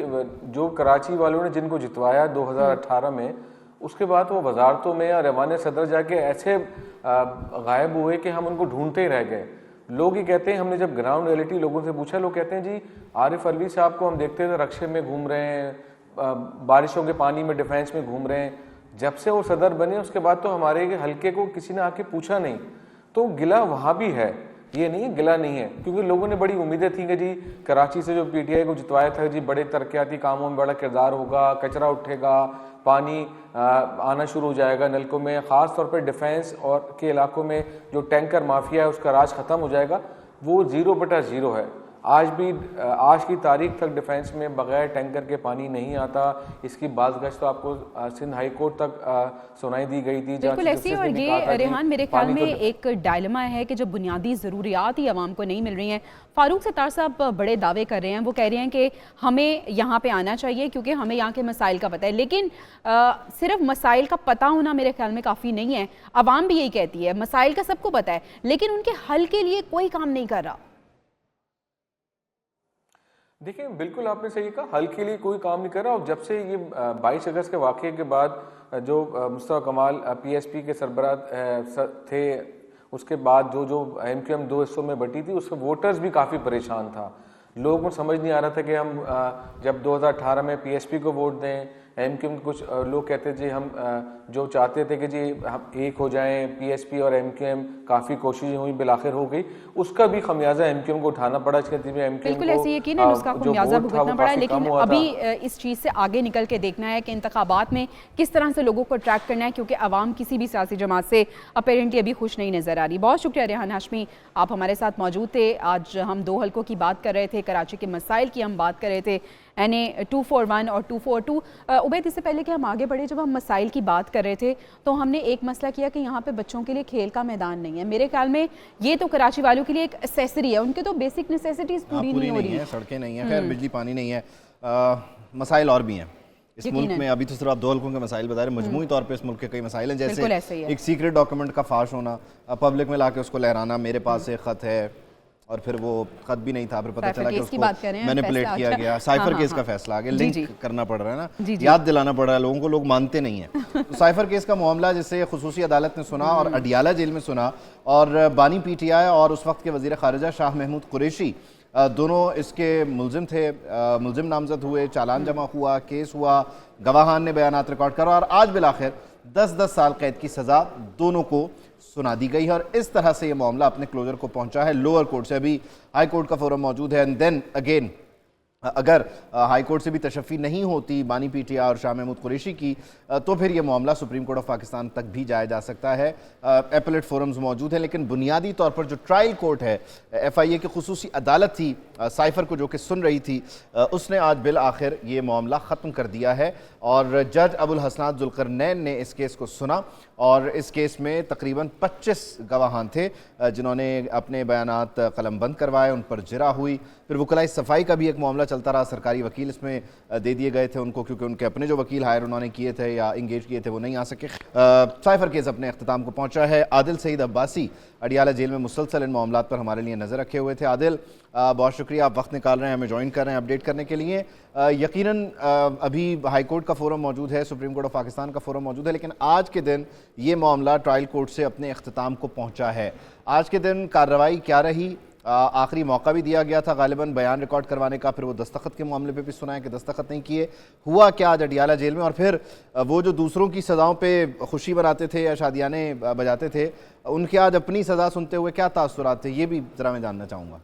[SPEAKER 4] जो कराची वालों ने जिनको जितवाया 2018 में, उसके बाद वो वजारतों में या रवान सदर जाके ऐसे गायब हुए कि हम उनको ढूंढते ही रह गए। लोग ही कहते हैं, हमने जब ग्राउंड रियलिटी लोगों से पूछा, लोग कहते हैं जी आरिफ अलवी साहब को हम देखते थे रक्शे में घूम रहे हैं, बारिशों के पानी में डिफेंस में घूम रहे हैं। जब से वो सदर बने उसके बाद तो हमारे हल्के को किसी ने आके पूछा नहीं। तो गिला वहाँ भी है, ये नहीं गिला नहीं है, क्योंकि लोगों ने बड़ी उम्मीदें थी कि जी कराची से जो पीटीआई को जितवाया था जी बड़े तरक्याती कामों में बड़ा किरदार होगा, कचरा उठेगा, पानी आना शुरू हो जाएगा नलकों में, ख़ास तौर पर डिफेंस और के इलाकों में जो टैंकर माफिया है उसका राज ख़त्म हो जाएगा। वो 0/0 है। आज की तारीख तक डिफेंस में बगैर टैंकर के पानी नहीं आता। इसकी बाज़गश्त तो आपको सिंध हाई कोर्ट तक सुनाई दी गई थी।
[SPEAKER 2] बिल्कुल ऐसी। और ये रेहान मेरे ख्याल में एक डायलेमा है कि जो बुनियादी ज़रूरियात ही आवाम को नहीं मिल रही हैं। फ़ारूक सत्तार साहब बड़े दावे कर रहे हैं, वो कह रहे हैं कि हमें यहाँ पे आना चाहिए क्योंकि हमें यहाँ के मसाइल का पता है, लेकिन सिर्फ मसाइल का पता होना मेरे ख्याल में काफ़ी नहीं है। आवाम भी यही कहती है, मसाइल का सबको पता है लेकिन उनके हल के लिए कोई काम नहीं कर रहा।
[SPEAKER 4] देखिए बिल्कुल आपने सही कहा, हल के लिए कोई काम नहीं कर रहा। और जब से ये 22 अगस्त के वाक़े के बाद जो मुस्तफ़ा कमाल पीएसपी के सरबराह थे, उसके बाद जो एमक्यूएम 2 हिस्सों में बटी थी, उसमें वोटर्स भी काफ़ी परेशान था। लोगों को समझ नहीं आ रहा था कि हम जब 2018 में पीएसपी को वोट दें, एमक्यूएम कुछ लोग कहते थे हम जो चाहते थे कि जी हम एक हो जाएं, पीएसपी और एमक्यूएम, काफ़ी कोशिशें हुई, बिलाखिर हो गई। उसका भी खमियाजा एमक्यूएम को उठाना पड़ा। इसके नतीजे में एमक्यूएम
[SPEAKER 2] बिल्कुल ऐसी यकीन है उसका खमियाजा भुगतना पड़ा। लेकिन अभी इस चीज़ से आगे निकल के देखना है कि इंतखाबात में किस तरह से लोगों को अट्रैक्ट करना है, क्योंकि आवाम किसी भी सियासी जमात से अपेरेंटली अभी खुश नहीं नज़र आ रही। बहुत शुक्रिया रेहान हाशमी, आप हमारे साथ मौजूद थे। आज हम 2 हल्कों की बात कर रहे थे, कराची के मसाइल की हम बात कर रहे थे, NA 241 और 242। उबैद, इससे पहले कि हम आगे बढ़े, जब हम मसाइल की बात कर रहे थे तो हमने एक मसला किया कि यहाँ पे बच्चों के लिए खेल का मैदान नहीं है। मेरे ख्याल में ये तो कराची वालों के लिए एक एक्सेसरी है, उनके तो बेसिक नेसेसिटीज़ पूरी नहीं हो रही है।
[SPEAKER 1] सड़कें नहीं है, खैर बिजली पानी नहीं है, मसाइल और भी हैं इस मुल्क में। अभी तो सिर्फ आप 2 हल्कों के मसाइल बता रहे, मजमूई तौर पे इस मुल्क के कई मसाइल हैं, जैसे एक सीक्रेट डॉक्यूमेंट का फाश होना, पब्लिक में लाके उसको लहराना, मेरे पास एक ख़त है और फिर वो खत भी नहीं था, फिर पता चला कि उसको मैनिपुलेट किया गया। साइफर केस का फैसला आ गया, लिंक करना पड़ रहा है ना, याद दिलाना पड़ रहा है लोगों को, लोग मानते नहीं हैं। तो साइफर केस का मामला जिसे खुसूसी अदालत ने सुना और अडियाला जेल में सुना, और बानी पीटीआई और उस वक्त के वज़ीर ख़ारिजा शाह महमूद कुरैशी दोनों इसके मुलजिम थे। मुलजिम नामजद हुए, चालान जमा हुआ, केस हुआ, गवाहान ने बयानात रिकॉर्ड करा और आज बिलाखिर 10-10 साल कैद की सज़ा दोनों को सुना दी गई है। और इस तरह से ये मामला अपने क्लोजर को पहुंचा है। लोअर कोर्ट से अभी हाई कोर्ट का फोरम मौजूद है, एंड देन अगेन अगर हाई कोर्ट से भी तशफ़ी नहीं होती बानी पीटीआई और शाह महमूद कुरैशी की, तो फिर ये मामला सुप्रीम कोर्ट ऑफ पाकिस्तान तक भी जाया जा सकता है। एपलेट फोरम्स मौजूद हैं, लेकिन बुनियादी तौर पर जो ट्रायल कोर्ट है, FIA की खुसूसी अदालत थी साइफर को जो कि सुन रही थी, उसने आज बिल आखिर ये मामला ख़त्म कर दिया है और जज अबुल हसनात जुल्करनैन ने इस केस को सुना और इस केस में तकरीबन 25 गवाहान थे जिन्होंने अपने बयानात कलमबंद करवाए, उन पर जिरा हुई। फिर वकलाई सफाई का भी एक मामला चलता रहा, सरकारी वकील इसमें दे दिए गए थे उनको क्योंकि उनके अपने जो वकील हायर उन्होंने किए थे या इंगेज किए थे वो नहीं आ सके। साइफर केस अपने अख्ताम को पहुंचा है। आदिल सईद अब्बासी अडियाला जेल में मुसलसल इन मामलों पर हमारे लिए नज़र रखे हुए थे। आदिल, बहुत शुक्रिया, आप वक्त निकाल रहे हैं, हमें ज्वाइन कर रहे हैं अपडेट करने के लिए। यकीनन अभी हाई कोर्ट का फोरम मौजूद है, सुप्रीम कोर्ट ऑफ पाकिस्तान का फोरम मौजूद है, लेकिन आज के दिन ये मामला ट्रायल कोर्ट से अपने अख्ताम को पहुंचा है। आज के दिन कार्रवाई क्या रही? आखिरी मौका भी दिया गया था गालिबन बयान रिकॉर्ड करवाने का, फिर वो दस्तखत के मामले पे भी सुना है कि दस्तखत नहीं किए। हुआ क्या आज अडियाला जेल में? और फिर वो जो दूसरों की सज़ाओं पे खुशी मनाते थे या शादियाने बजाते थे, उनके आज अपनी सज़ा सुनते हुए क्या तासुरात थे, ये भी ज़रा मैं जानना चाहूँगा।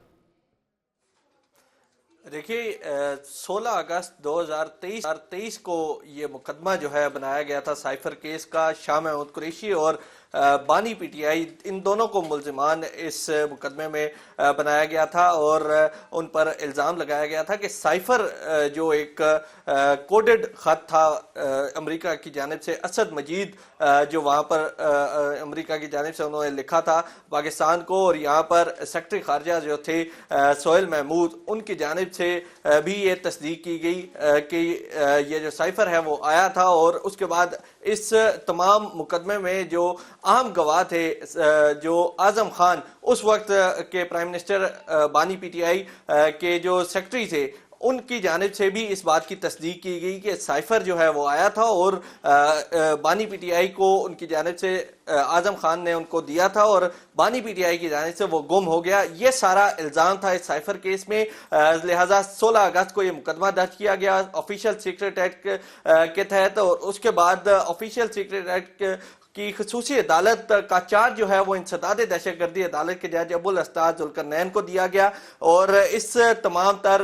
[SPEAKER 6] देखिए, 16 अगस्त 2023 को ये मुकदमा जो है बनाया गया था साइफर केस का। शाह महमूद कुरैशी और बानी पीटीआई, इन दोनों को मुल्जिमान इस मुकदमे में बनाया गया था और उन पर इल्ज़ाम लगाया गया था कि साइफर जो एक कोडेड ख़त था अमेरिका की जानिब से, असद मजीद जो वहाँ पर अमेरिका की जानिब से उन्होंने लिखा था पाकिस्तान को, और यहाँ पर सेक्रेटरी खारजा जो थे सोहेल महमूद, उनकी जानिब से भी ये तस्दीक की गई कि ये जो साइफर है वो आया था। और उसके बाद इस तमाम मुकदमे में जो अहम गवाह थे, जो आजम खान उस वक्त के प्राइम मिनिस्टर बानी पीटीआई के जो सेक्रेटरी थे, उनकी जानिब से भी इस बात की तस्दीक की गई कि साइफर जो है वो आया था और बानी पीटीआई को उनकी जानिब से आजम खान ने उनको दिया था और बानी पीटीआई की जानिब से वो गुम हो गया। ये सारा इल्ज़ाम था इस साइफर केस में। लिहाजा 16 अगस्त को ये मुकदमा दर्ज किया गया ऑफिशियल सीक्रेट एक्ट के तहत, और उसके बाद ऑफिशियल सीक्रेट एक्ट की खसूसी अदालत का चार्ज जो है वो इंसदाद दहशतगर्दी अदालत के जज अबुल हसनात जुल्करनैन को दिया गया। और इस तमाम तर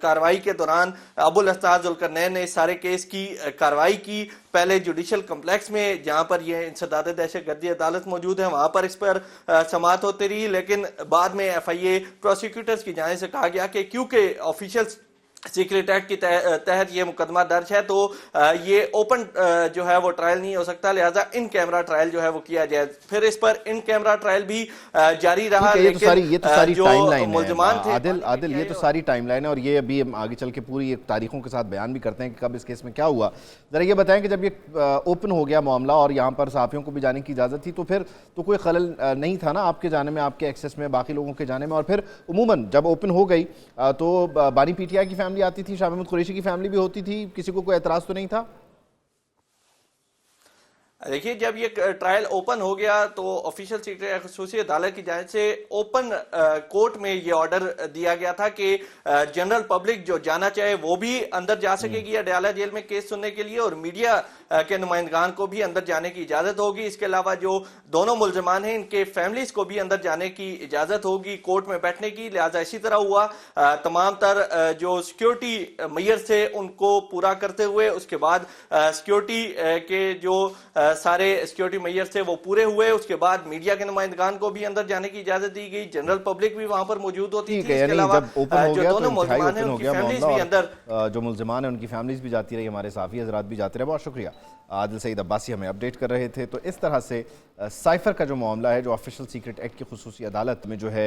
[SPEAKER 6] कार्रवाई के दौरान अबुल हसनात जुल्करनैन ने इस सारे केस की कार्रवाई की। पहले जुडिशल कम्प्लेक्स में जहाँ पर यह इंसदाद दहशतगर्दी अदालत मौजूद है वहाँ पर इस पर समाअत होती रही, लेकिन बाद में FIA प्रोसिक्यूटर्स की जानिब से कहा गया कि क्योंकि ऑफिशियल सीक्रेट एक्ट के तहत ये मुकदमा दर्ज है तो ये ओपन जो है वो ट्रायल नहीं हो सकता, लिहाजा इन कैमरा ट्रायल जो है वो किया जाए। फिर इस पर इन कैमरा ट्रायल भी जारी रहा।
[SPEAKER 1] ये तो सारी टाइमलाइन है आदिल, ये तो सारी टाइमलाइन है और ये अभी हम आगे चल के पूरी तारीखों के साथ बयान भी करते हैं कि कब इस केस में क्या हुआ। जरा ये बताएं कि जब ये ओपन हो गया मामला और यहाँ पर सहाफ़ियों को भी जाने की इजाज़त थी तो फिर तो कोई खलल नहीं था ना आपके जाने में, आपके एक्सेस में, बाकी लोगों के जाने में? और फिर उमूमन जब ओपन हो गई तो बानी पीटीआई की फैमिली आती थी, शाह महमूद कुरैशी की फैमिली भी होती थी, किसी को कोई एतराज़ तो नहीं था?
[SPEAKER 6] देखिए, जब ये ट्रायल ओपन हो गया तो ऑफिशियल सीक्रेट खसूसी अदालत की जानिब से ओपन कोर्ट में ये ऑर्डर दिया गया था कि जनरल पब्लिक जो जाना चाहे वो भी अंदर जा सकेगी अडियाला जेल में केस सुनने के लिए, और मीडिया के नुमाइंदगान को भी अंदर जाने की इजाजत होगी। इसके अलावा जो दोनों मुल्जिमान हैं इनके फैमिलीज को भी अंदर जाने की इजाजत होगी कोर्ट में बैठने की। लिहाजा इसी तरह हुआ, तमाम तर जो सिक्योरिटी मेजर्स थे उनको पूरा करते हुए उसके बाद सिक्योरिटी के जो सारे सिक्योरिटी मेजर्स थे वो पूरे हुए। उसके बाद मीडिया के नुमाइंदगान को भी अंदर जाने की इजाजत दी गई, जनरल पब्लिक भी वहां पर मौजूद होती थी। इसके अलावा जो दोनों मुल्जिमान हैं उनकी फैमिलीज भी अंदर,
[SPEAKER 1] जो मुल्जिमान हैं उनकी फैमिलीज भी जाती रही, हमारे साफी हजरात भी जाते रहे। बहुत शुक्रिया, आदिल सईद अब्बासी हमें अपडेट कर रहे थे। तो इस तरह से साइफर का जो मामला है जो ऑफिशियल सीक्रेट एक्ट की खुसूसी अदालत में जो है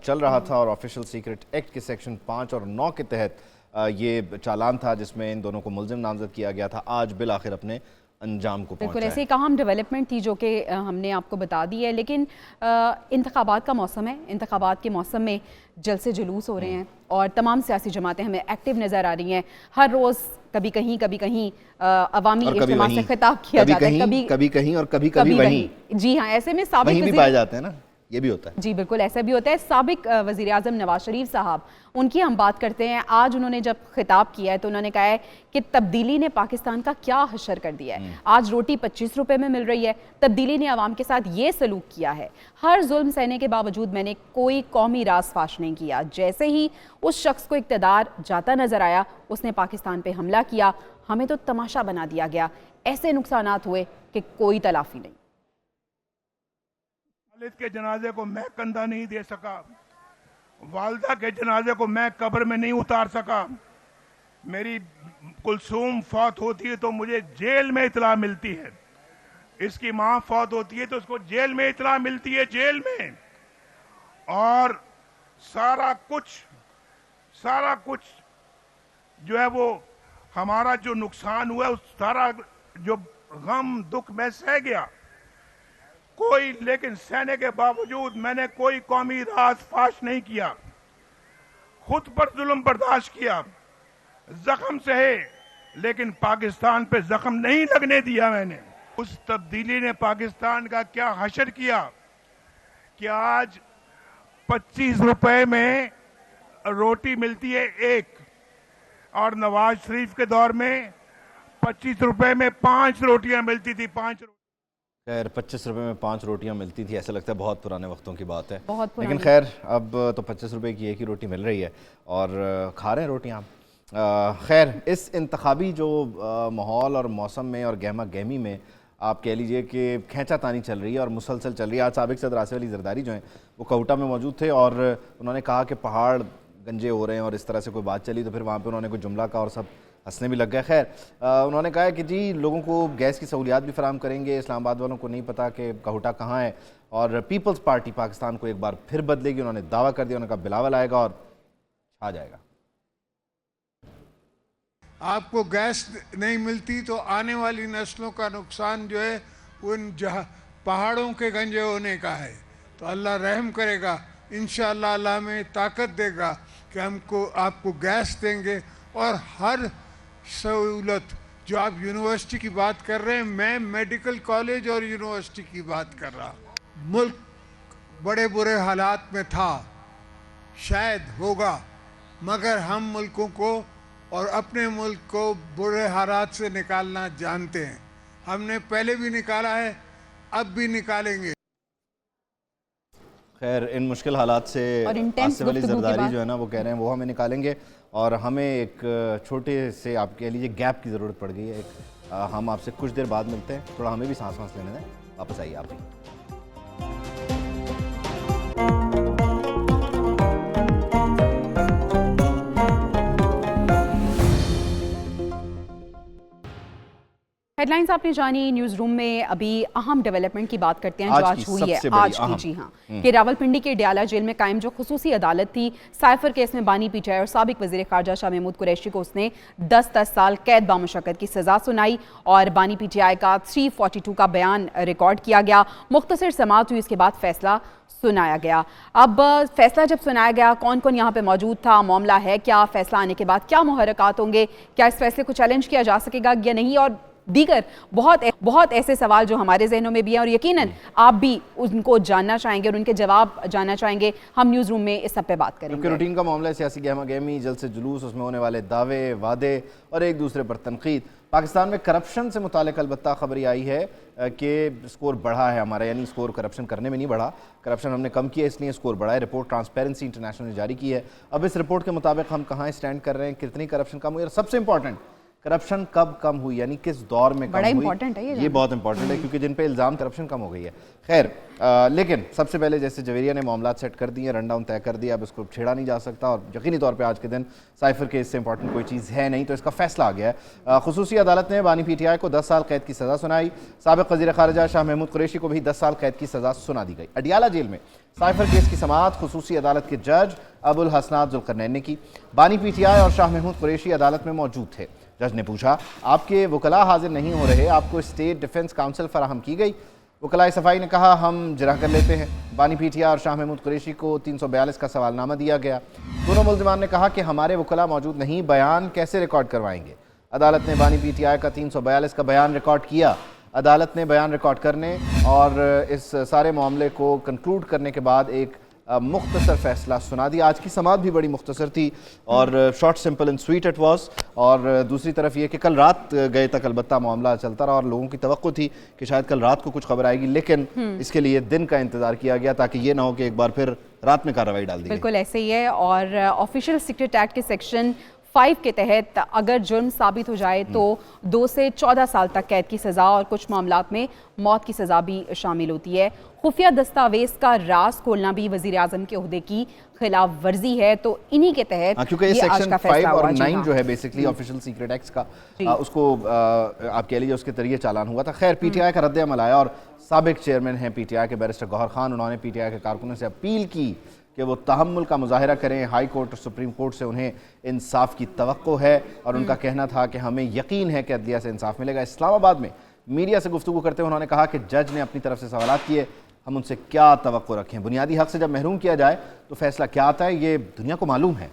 [SPEAKER 1] चल रहा था और ऑफिशियल सीक्रेट एक्ट के सेक्शन 5 और 9 के तहत ये चालान था जिसमें इन दोनों को मुल्जिम नामजद किया गया था, आज बिल आखिर अपने अंजाम को
[SPEAKER 2] बिल्कुल ऐसे ही अहम डेवलपमेंट थी जो कि हमने आपको बता दी है। लेकिन इंतखाबात का मौसम है, इंतखाबात के मौसम में जलसे जुलूस हो रहे हैं और तमाम सियासी जमातें हमें एक्टिव नज़र आ रही हैं। हर रोज़ कभी कहीं अवामी इज्तिमा से खिताब किया जाता है,
[SPEAKER 1] कभी कहीं और कभी वहीं।
[SPEAKER 2] जी हाँ, ऐसे में साबिक
[SPEAKER 1] भी पाए जाते हैं ना, ये भी होता है।
[SPEAKER 2] जी बिल्कुल ऐसा भी होता है। साबिक वज़ीर आज़म नवाज शरीफ साहब, उनकी हम बात करते हैं। आज उन्होंने जब खिताब किया है तो उन्होंने कहा है कि तब्दीली ने पाकिस्तान का क्या हशर कर दिया है। आज रोटी 25 रुपए में मिल रही है, तब्दीली ने आवाम के साथ ये सलूक किया है। हर जुल्म सहने के बावजूद मैंने कोई कौमी राज फाश नहीं किया। जैसे ही उस शख्स को इक़्तिदार जाता नजर आया उसने पाकिस्तान पे हमला किया, हमें तो तमाशा बना दिया गया। ऐसे नुकसानात हुए कि कोई तलाफी नहीं।
[SPEAKER 7] खालिद के जनाजे को मैं कंधा नहीं दे सका, वालदा के जनाजे को मैं कब्र में नहीं उतार सका। मेरी कुलसूम फौत होती है तो मुझे जेल में इतला मिलती है, इसकी माँ फौत होती है तो उसको जेल में इतला मिलती है, जेल में। और सारा कुछ जो है वो हमारा जो नुकसान हुआ उस सारा जो गम दुख में सह गया कोई, लेकिन सहने के बावजूद मैंने कोई कौमी राज फाश नहीं किया, खुद पर जुल्म बर्दाश्त किया, जख्म सहे, लेकिन पाकिस्तान पे जख्म नहीं लगने दिया मैंने। उस तब्दीली ने पाकिस्तान का क्या हशर किया कि आज 25 रुपए में रोटी मिलती है एक, और नवाज शरीफ के दौर में 25 रुपए में 5 रोटियां मिलती थी। 5
[SPEAKER 1] खैर 25 रुपए में 5 रोटियां मिलती थी, ऐसा लगता है बहुत पुराने वक्तों की बात है।
[SPEAKER 2] लेकिन
[SPEAKER 1] खैर अब तो 25 रुपए की एक ही रोटी मिल रही है और खा रहे हैं रोटियां। खैर इस इंतखाबी जो माहौल और मौसम में और गहमा गहमी में आप कह लीजिए कि खींचातानी चल रही है और मुसलसल चल रही है। आज साबिक सदर आसिफ अली जरदारी जो हैं वो कोहटा में मौजूद थे और उन्होंने कहा कि पहाड़ गंजे हो रहे हैं और इस तरह से कोई बात चली तो फिर वहाँ पे उन्होंने कोई जुमला कहा और सब हंसने भी लग गए। खैर उन्होंने कहा कि जी लोगों को गैस की सहूलियात भी फराहम करेंगे, इस्लामाबाद वालों को नहीं पता कि कोहटा कहाँ है और पीपल्स पार्टी पाकिस्तान को एक बार फिर बदलेगी। उन्होंने दावा कर दिया, उन्होंने कहा बिलावल आएगा और छा जाएगा।
[SPEAKER 8] आपको गैस नहीं मिलती तो आने वाली नस्लों का नुकसान जो है उन पहाड़ों के गंजे होने का है, तो अल्लाह रहम करेगा, इंशाअल्लाह अल्लाह हमें ताकत देगा कि हमको आपको गैस देंगे और हर सहूलत जो आप यूनिवर्सिटी की बात कर रहे हैं, मैं मेडिकल कॉलेज और यूनिवर्सिटी की बात कर रहा। मुल्क बड़े बुरे हालात में था, शायद होगा, मगर हम मुल्कों को और अपने मुल्क को बुरे हालात से निकालना जानते हैं। हमने पहले भी निकाला है, अब भी निकालेंगे।
[SPEAKER 1] खैर इन मुश्किल हालात से आसिफ अली जरदारी जो है ना वो कह रहे हैं वो हमें निकालेंगे और हमें एक छोटे से आप कह लीजिए गैप की ज़रूरत पड़ गई है। हम आपसे कुछ देर बाद मिलते हैं, थोड़ा हमें भी सांस लेने दें, वापस आइए आप भी।
[SPEAKER 2] हेडलाइंस आपने जानी। न्यूज़ रूम में अभी अहम डेवलपमेंट की बात करते हैं जो आज हुई है आज की। जी हाँ, कि रावलपिंडी के डयाला जेल में कायम जो खुसूसी अदालत थी साइफर केस में बानी पीटीआई और साबिक वज़ीर ख़ारजा शाह महमूद कुरैशी को उसने 10 साल कैद बामुशक्कत की सज़ा सुनाई और बानी पीटीआई का 342 का बयान रिकॉर्ड किया गया। मुख्तसर समाअत हुई, इसके बाद फैसला सुनाया गया। अब फैसला जब सुनाया गया, कौन कौन यहाँ पे मौजूद था, मामला है क्या, फैसला आने के बाद क्या मुहर्रकात होंगे, क्या इस फैसले को चैलेंज किया जा सकेगा या नहीं, और दीगर बहुत ऐसे सवाल जो हमारे जहनों में भी हैं और यकीनन आप भी उनको जानना चाहेंगे और उनके जवाब जानना चाहेंगे। हम न्यूज़ रूम में इस सब पे बात करेंगे।
[SPEAKER 1] रूटीन का मामला है, सियासी गहमा गहमी, जल्द से जुलूस, उसमें होने वाले दावे वादे और एक दूसरे पर तनकीद। पाकिस्तान में करप्शन से मुतालिक अलबत्ता खबरी आई है कि स्कोर बढ़ा है हमारा, यानी स्कोर करप्शन करने में नहीं बढ़ा, करप्शन हमने कम किया इसलिए स्कोर बढ़ा है। रिपोर्ट ट्रांसपेरेंसी इंटरनेशनल ने जारी की है। अब इस रिपोर्ट के मुताबिक हम कहाँ स्टैंड कर रहे हैं, कितनी करप्शन कम हुई और सबसे इंपॉर्टेंट करप्शन कब कम हुई, यानी किस दौर में कम हुई। ये बहुत इंपॉर्टेंट है क्योंकि जिन पे इल्ज़ाम करप्शन कम हो गई है। खैर लेकिन सबसे पहले जैसे जवेरिया ने मामला सेट कर दिए, रन डाउन तय कर दिया, अब इसको छेड़ा नहीं जा सकता और यकीनी तौर पे आज के दिन साइफर केस से इंपॉर्टेंट कोई चीज़ है नहीं, तो इसका फैसला आ गया है। खुसूसी अदालत ने बानी पीटीआई को 10 साल कैद की सज़ा सुनाई। साबिक वज़ीर ख़ारजा शाह महमूद कुरैशी को भी 10 साल कैद की सज़ा सुना दी गई। अडियाला जेल में साइफर केस की समाअत खुसूसी अदालत के जज अबुल हसनात जुल्करनैन ने की। बानी पीटीआई और शाह महमूद कुरैशी अदालत में मौजूद थे। जज ने पूछा, आपके वकला हाजिर नहीं हो रहे, आपको स्टेट डिफेंस काउंसिल फराहम की गई? वकलाए सफाई ने कहा, हम जरा कर लेते हैं। बानी पीटीआई और शाह महमूद कुरैशी को 342 का सवालनामा दिया गया। दोनों मुल्ज़िमान ने कहा कि हमारे वकला मौजूद नहीं, बयान कैसे रिकॉर्ड करवाएंगे। अदालत ने बानी पीटीआई का 342 का बयान रिकॉर्ड किया। अदालत ने बयान रिकॉर्ड करने और इस सारे मामले को कंक्लूड करने के बाद एक मुख्तसर फैसला सुना दिया। आज की समाअत भी बड़ी मुख्तसर थी और short simple and sweet it was. और दूसरी तरफ ये कि कल रात गए तक अलबत्ता मामला चलता रहा और लोगों की तवक्को थी कि शायद कल रात को कुछ खबर आएगी, लेकिन इसके लिए दिन का इंतजार किया गया ताकि ये ना हो कि एक बार फिर रात में कार्रवाई डाल दी।
[SPEAKER 2] बिल्कुल ऐसे ही है। और ऑफिशियल सीक्रेट एक्ट के सेक्शन 5 के तहत अगर जुर्म साबित हो जाए तो 2 से 14 साल तक कैद की सज़ा और कुछ मामलात में मौत की सज़ा भी शामिल होती है। खुफिया दस्तावेज का राज खोलना भी वज़ीर आज़म के ओहदे की खिलाफ वर्जी है, तो इन्हीं के तहत
[SPEAKER 1] क्योंकि ये सेक्शन 5 और 9 जो है बेसिकली ऑफिशियल सीक्रेट एक्ट्स का उसको आप कह लीजिए उसके जरिए चालान हुआ था। खैर पीटीआई का रद्द अमल आया और साबिक चेयरमैन हैं पीटीआई के बैरिस्टर गौहर खान, उन्होंने पीटीआई के कारकुनों से अपील की कि वो तहम्मुल का मुजाहिरा करें। हाई कोर्ट और सुप्रीम कोर्ट से उन्हें इंसाफ की तवक्को है और उनका कहना था कि हमें यकीन है कि अदलिया से इंसाफ मिलेगा। इस्लामाबाद में मीडिया से गुफ्तगू करते हुए उन्होंने कहा कि जज ने अपनी तरफ से सवाल किए, हम उनसे क्या तवक्को रखें। बुनियादी हक से जब महरूम किया जाए तो फैसला क्या आता है ये दुनिया को मालूम है।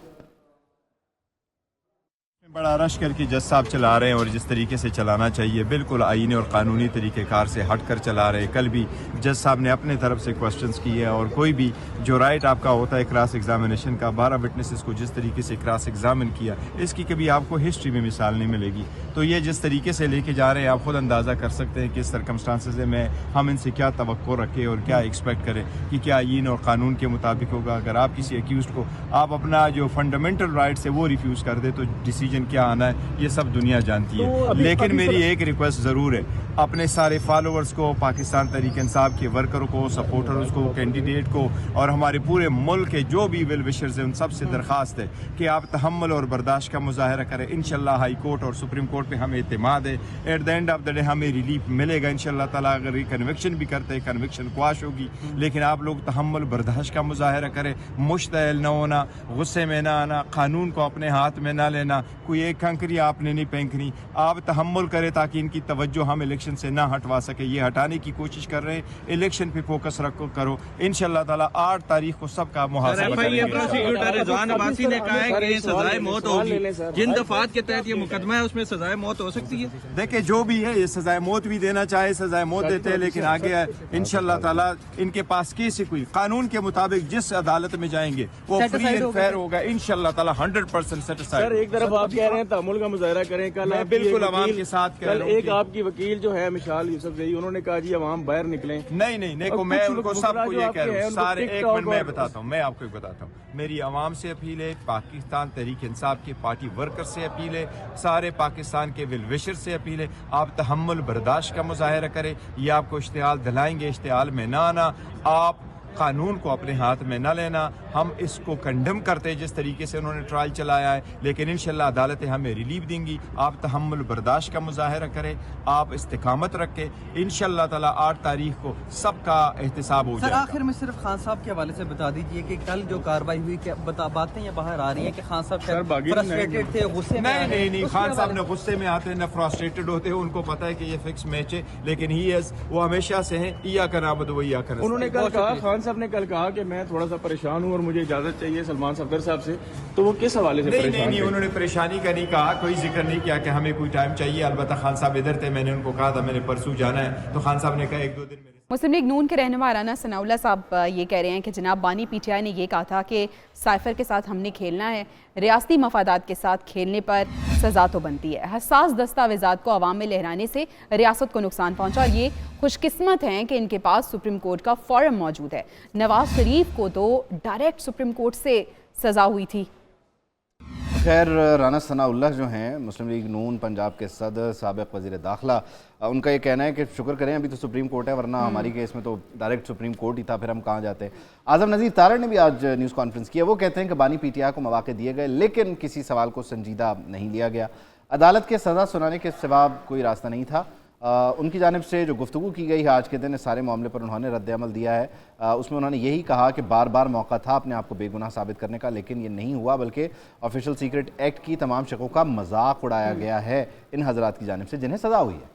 [SPEAKER 3] बड़ा रश करके जज साहब चला रहे हैं और जिस तरीके से चलाना चाहिए बिल्कुल आईनी और कानूनी तरीक़ेकार से हट कर चला रहे हैं। कल भी जज साहब ने अपने तरफ से क्वेश्चंस किए और कोई भी जो राइट आपका होता है क्रॉस एग्जामिनेशन का, 12 विटनेसेस को जिस तरीके से क्रॉस एग्जामिन किया, इसकी कभी आपको हिस्ट्री में मिसाल नहीं मिलेगी। तो ये जिस तरीके से लेके जा रहे हैं आप खुद अंदाज़ा कर सकते हैं कि इस सर्कमस्टांसेस में हम इनसे क्या तवक्को रखें और क्या एक्सपेक्ट करें कि क्या आईन और कानून के मुताबिक होगा। अगर आप किसी एक्यूज को आप अपना जो फंडामेंटल राइट्स है वो रिफ्यूज़ कर दे तो डिसीजन क्या आना है ये सब दुनिया जानती है। लेकिन मेरी एक रिक्वेस्ट ज़रूर है, अपने सारे फॉलोअर्स को, पाकिस्तान तहरीक इंसाफ के वर्करों को, सपोर्टर्स को, कैंडिडेट को और हमारे पूरे मुल्क के जो भी वेल विशर्स हैं उन सब से दरख्वास्त है कि आप तहम्मुल और बर्दाश्त का मुजाहरा करें। इंशाल्लाह हाई कोर्ट और सुप्रीम कोर्ट पे हमें एतमाद है, at the end of the day हमें रिलीफ मिलेगा इंशाल्लाह ताला। अगर ये कन्विक्शन भी करते हैं कन्विक्शन क्वाश होगी, लेकिन आप लोग तहम्मुल बर्दाश्त का मुजाहरा करें, मुश्तइल न होना, गुस्से में ना आना, कानून को अपने हाथ में ना लेना, कोई एक कंकरी आपने नहीं फेंकनी, आप तहम्मुल करें ताकि इनकी तवज्जो हम इलेक्शन से ना हटवा सके। ये हटाने की कोशिश कर रहे हैं, इलेक्शन पे फोकस रखो करो। इंशाल्लाह ताला 8 तारीख को सबका मुहासबा करेंगे।
[SPEAKER 6] प्रोसिक्यूटर रिजवान अब्बासी ने कहा है कि सजाए मौत होगी, जिन दफात के तहत ये मुकदमा है उसमें सजाए मौत हो सकती है।
[SPEAKER 3] देखिए जो भी है ये सजाए मौत भी देना चाहे सजाए मौत देते हैं, लेकिन आगे इंशाल्लाह ताला इनके पास केस है कोई कानून के मुताबिक जिस अदालत में जाएंगे वो फ्री एंड फेयर होगा इंशाल्लाह ताला 100% सेटिस्फाइड।
[SPEAKER 9] सर एक तरफ आप कह रहे हैं तहम्मुल का मुजाहरा करें, कल
[SPEAKER 3] मैं बिल्कुल अवाम के साथ कह रहा हूं
[SPEAKER 9] एक आपकी वकील जो है मिशाल यूसुफजई उन्होंने कहा जी अवाम बाहर निकले।
[SPEAKER 3] नहीं देखो मैं उनको सबको ये कह रहा हूँ सारे, एक मिनट मैं बताता हूँ, मैं आपको बताता हूँ। मेरी आवाम से अपील है, पाकिस्तान तहरीक इंसाफ के पार्टी वर्कर से अपील है, सारे पाकिस्तान के वेल विशर से अपील है, आप तहम्मुल बर्दाश्त का मुजाहरा करें। ये आपको इश्तिहाल दिलाएंगे, इश्तिहाल में ना आना, आप कानून को अपने हाथ में न लेना। हम इसको कंडेम करते हैं जिस तरीके से उन्होंने ट्रायल चलाया है, लेकिन इंशाल्लाह अदालतें हमें रिलीफ देंगी। आप तहम्मुल बर्दाश्त का मुजाहरा करें, आप इस्तिकामत रखें, इंशाल्लाह ताला 8 तारीख को सबका एहतसाब हो जाएगा।
[SPEAKER 10] आखिर में सिर्फ खान साहब के हवाले से बता दीजिए कि कल जो कार्रवाई हुई बातें ये बाहर आ रही है कि खान साहब फ्रस्ट्रेटेड थे, गुस्से में
[SPEAKER 3] नहीं खान साहब ने गुस्से में आते न फ्रस्ट्रेटेड होते हैं, उनको पता है कि ये फिक्स मैच है, लेकिन वो हमेशा से हैं इया का नाबद वही या कर।
[SPEAKER 9] उन्होंने कल कहा, खान साहब ने कल कहा कि मैं थोड़ा सा परेशान हूँ और मुझे इजाजत चाहिए सलमान सफदर साहब से, तो वो किस हवाले से परेशान?
[SPEAKER 3] नहीं उन्होंने परेशानी का नहीं कहा, कोई जिक्र नहीं किया कि हमें कोई टाइम चाहिए। अलबत्ता खान साहब इधर थे, मैंने उनको कहा था मैंने परसों जाना है, तो खान साहब ने कहा 1-2 दिन में।
[SPEAKER 2] मुस्लिम लीग नून के रहनुमा राना सनाउल्लाह साहब ये कह रहे हैं कि जनाब बानी पीटीआई ने ये कहा था कि साइफर के साथ हमने खेलना है, रियासती मफादात के साथ खेलने पर सज़ा तो बनती है। हसास दस्तावेज़ात को अवाम में लहराने से रियासत को नुकसान पहुंचा और ये खुशकिस्मत हैं कि इनके पास सुप्रीम कोर्ट का फॉरम मौजूद है। नवाज शरीफ को तो डायरेक्ट सुप्रीम कोर्ट से सज़ा हुई थी।
[SPEAKER 1] खैर राना सनाउल्लाह जो हैं मुस्लिम लीग नून पंजाब के सदर साबिक़ वज़ीर दाखिला, उनका ये कहना है कि शुक्र करें अभी तो सुप्रीम कोर्ट है, वरना हमारी केस में तो डायरेक्ट सुप्रीम कोर्ट ही था, फिर हम कहाँ जाते। आज़म नज़ीर तारड़ ने भी आज न्यूज़ कॉन्फ्रेंस किया, वो कहते हैं कि बानी पीटीआई को मौक़े दिए गए लेकिन किसी सवाल को संजीदा नहीं लिया गया, अदालत के सज़ा सुनाने के सिवा कोई रास्ता नहीं था। उनकी जानिब से जो गुफ्तगू की गई है आज के दिन इस सारे मामले पर उन्होंने रद्द-ए-अमल दिया है, उसमें उन्होंने यही कहा कि बार बार मौका था अपने आप को बेगुनाह साबित करने का, लेकिन ये नहीं हुआ, बल्कि ऑफिशियल सीक्रेट एक्ट की तमाम शकों का मजाक उड़ाया गया है इन हजरात की जानिब से जिन्हें सज़ा हुई है।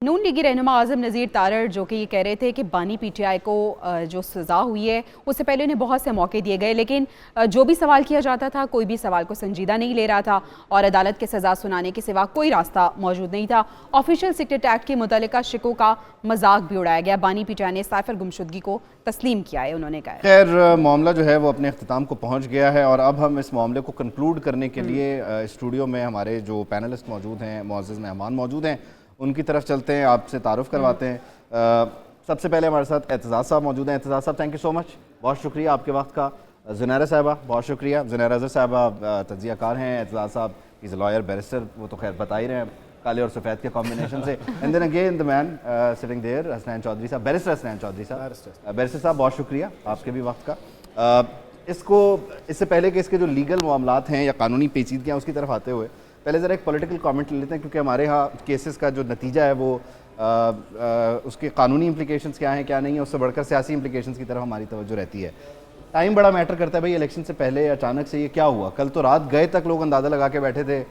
[SPEAKER 2] नून लीगी रहनुमा आज़म नज़ीर तारड़ जो कि ये कह रहे थे कि बानी पीटीआई को जो सज़ा हुई है उससे पहले उन्हें बहुत से मौके दिए गए, लेकिन जो भी सवाल किया जाता था कोई भी सवाल को संजीदा नहीं ले रहा था और अदालत के सज़ा सुनाने के सिवा कोई रास्ता मौजूद नहीं था। ऑफिशियल सीक्रेट एक्ट के मुतल्लिका शिकों का मजाक भी उड़ाया गया। बानी पीटीआई ने साइफर गुमशुदगी को तस्लीम किया है, उन्होंने कहा।
[SPEAKER 1] खैर मामला जो है वो अपने अख्ताम को पहुँच गया है और अब हम इस मामले को कंक्लूड करने के लिए स्टूडियो में हमारे जो पैनलिस्ट मौजूद हैं, मुअज़्ज़ज़ मेहमान मौजूद हैं, उनकी तरफ चलते हैं, आपसे तारुफ करवाते हैं। सबसे पहले हमारे साथ एतजाज़ साहब मौजूद हैं। एतजाज़ साहब, थैंक यू सो मच, बहुत शुक्रिया आपके वक्त का। ज़ुनैरा साहबा, बहुत शुक्रिया। ज़ुनैरा अज़हर साहबा तज्ज़ियाकार हैं, एतजाज़ साहब इज़ लॉयर बैरिस्टर, वो तो खैर बता ही रहे हैं काले और सफ़ेद के कॉम्बिनेशन से। And then again the man sitting there, Hasnain Chaudhry sahab, barrister Hasnain Chaudhry sahab. Barrister साहब, बहुत शुक्रिया आपके भी वक्त का। इससे पहले कि इसके जो लीगल मामलात हैं या कानूनी पेचीदगियाँ उसकी तरफ आते हुए पहले ज़रा एक पॉलिटिकल कमेंट ले लेते हैं, क्योंकि हमारे यहाँ केसेस का जो नतीजा है वो उसके कानूनी इम्प्लिकेशंस क्या हैं क्या नहीं है, उससे बढ़कर सियासी इम्प्लिकेशंस की तरफ हमारी तवज्जो रहती है। टाइम बड़ा मैटर करता है भाई, इलेक्शन से पहले अचानक से ये क्या हुआ। कल तो रात गए तक लोग अंदाज़ा लगा के बैठे थे,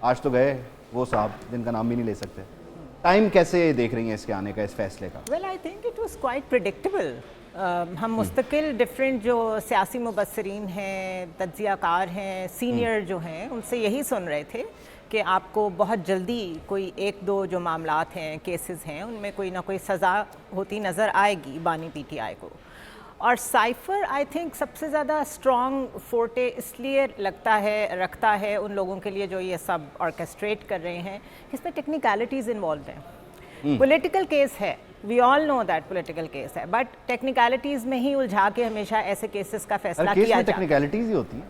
[SPEAKER 1] आज तो गए वो साहब जिनका नाम भी नहीं ले सकते। टाइम कैसे देख रही हैं इसके आने का, इस फैसले का?
[SPEAKER 11] Well, I think it was quite predictable. हम मुस्तकिल डिफरेंट जो सियासी मुबस्सरीन हैं, तज्ज़ियाकार हैं, सीनियर जो हैं, उनसे यही सुन रहे थे कि आपको बहुत जल्दी कोई एक दो जो मामलात हैं, केसेस हैं, उनमें कोई ना कोई सज़ा होती नज़र आएगी बानी पीटीआई को। और साइफर आई थिंक सबसे ज़्यादा स्ट्रॉन्ग फोर्टे इसलिए रखता है उन लोगों के लिए जो ये सब ऑर्केस्ट्रेट कर रहे हैं, इसमें टेक्निकलिटीज़ इन्वॉल्व हैं। पॉलिटिकल केस है, we all know that political case है, बट टेक्निकलिटीज़ में ही उलझा के हमेशा ऐसे केसेस का फैसला किया जाता है।
[SPEAKER 1] टेक्निकलिटीज़ ही होती है,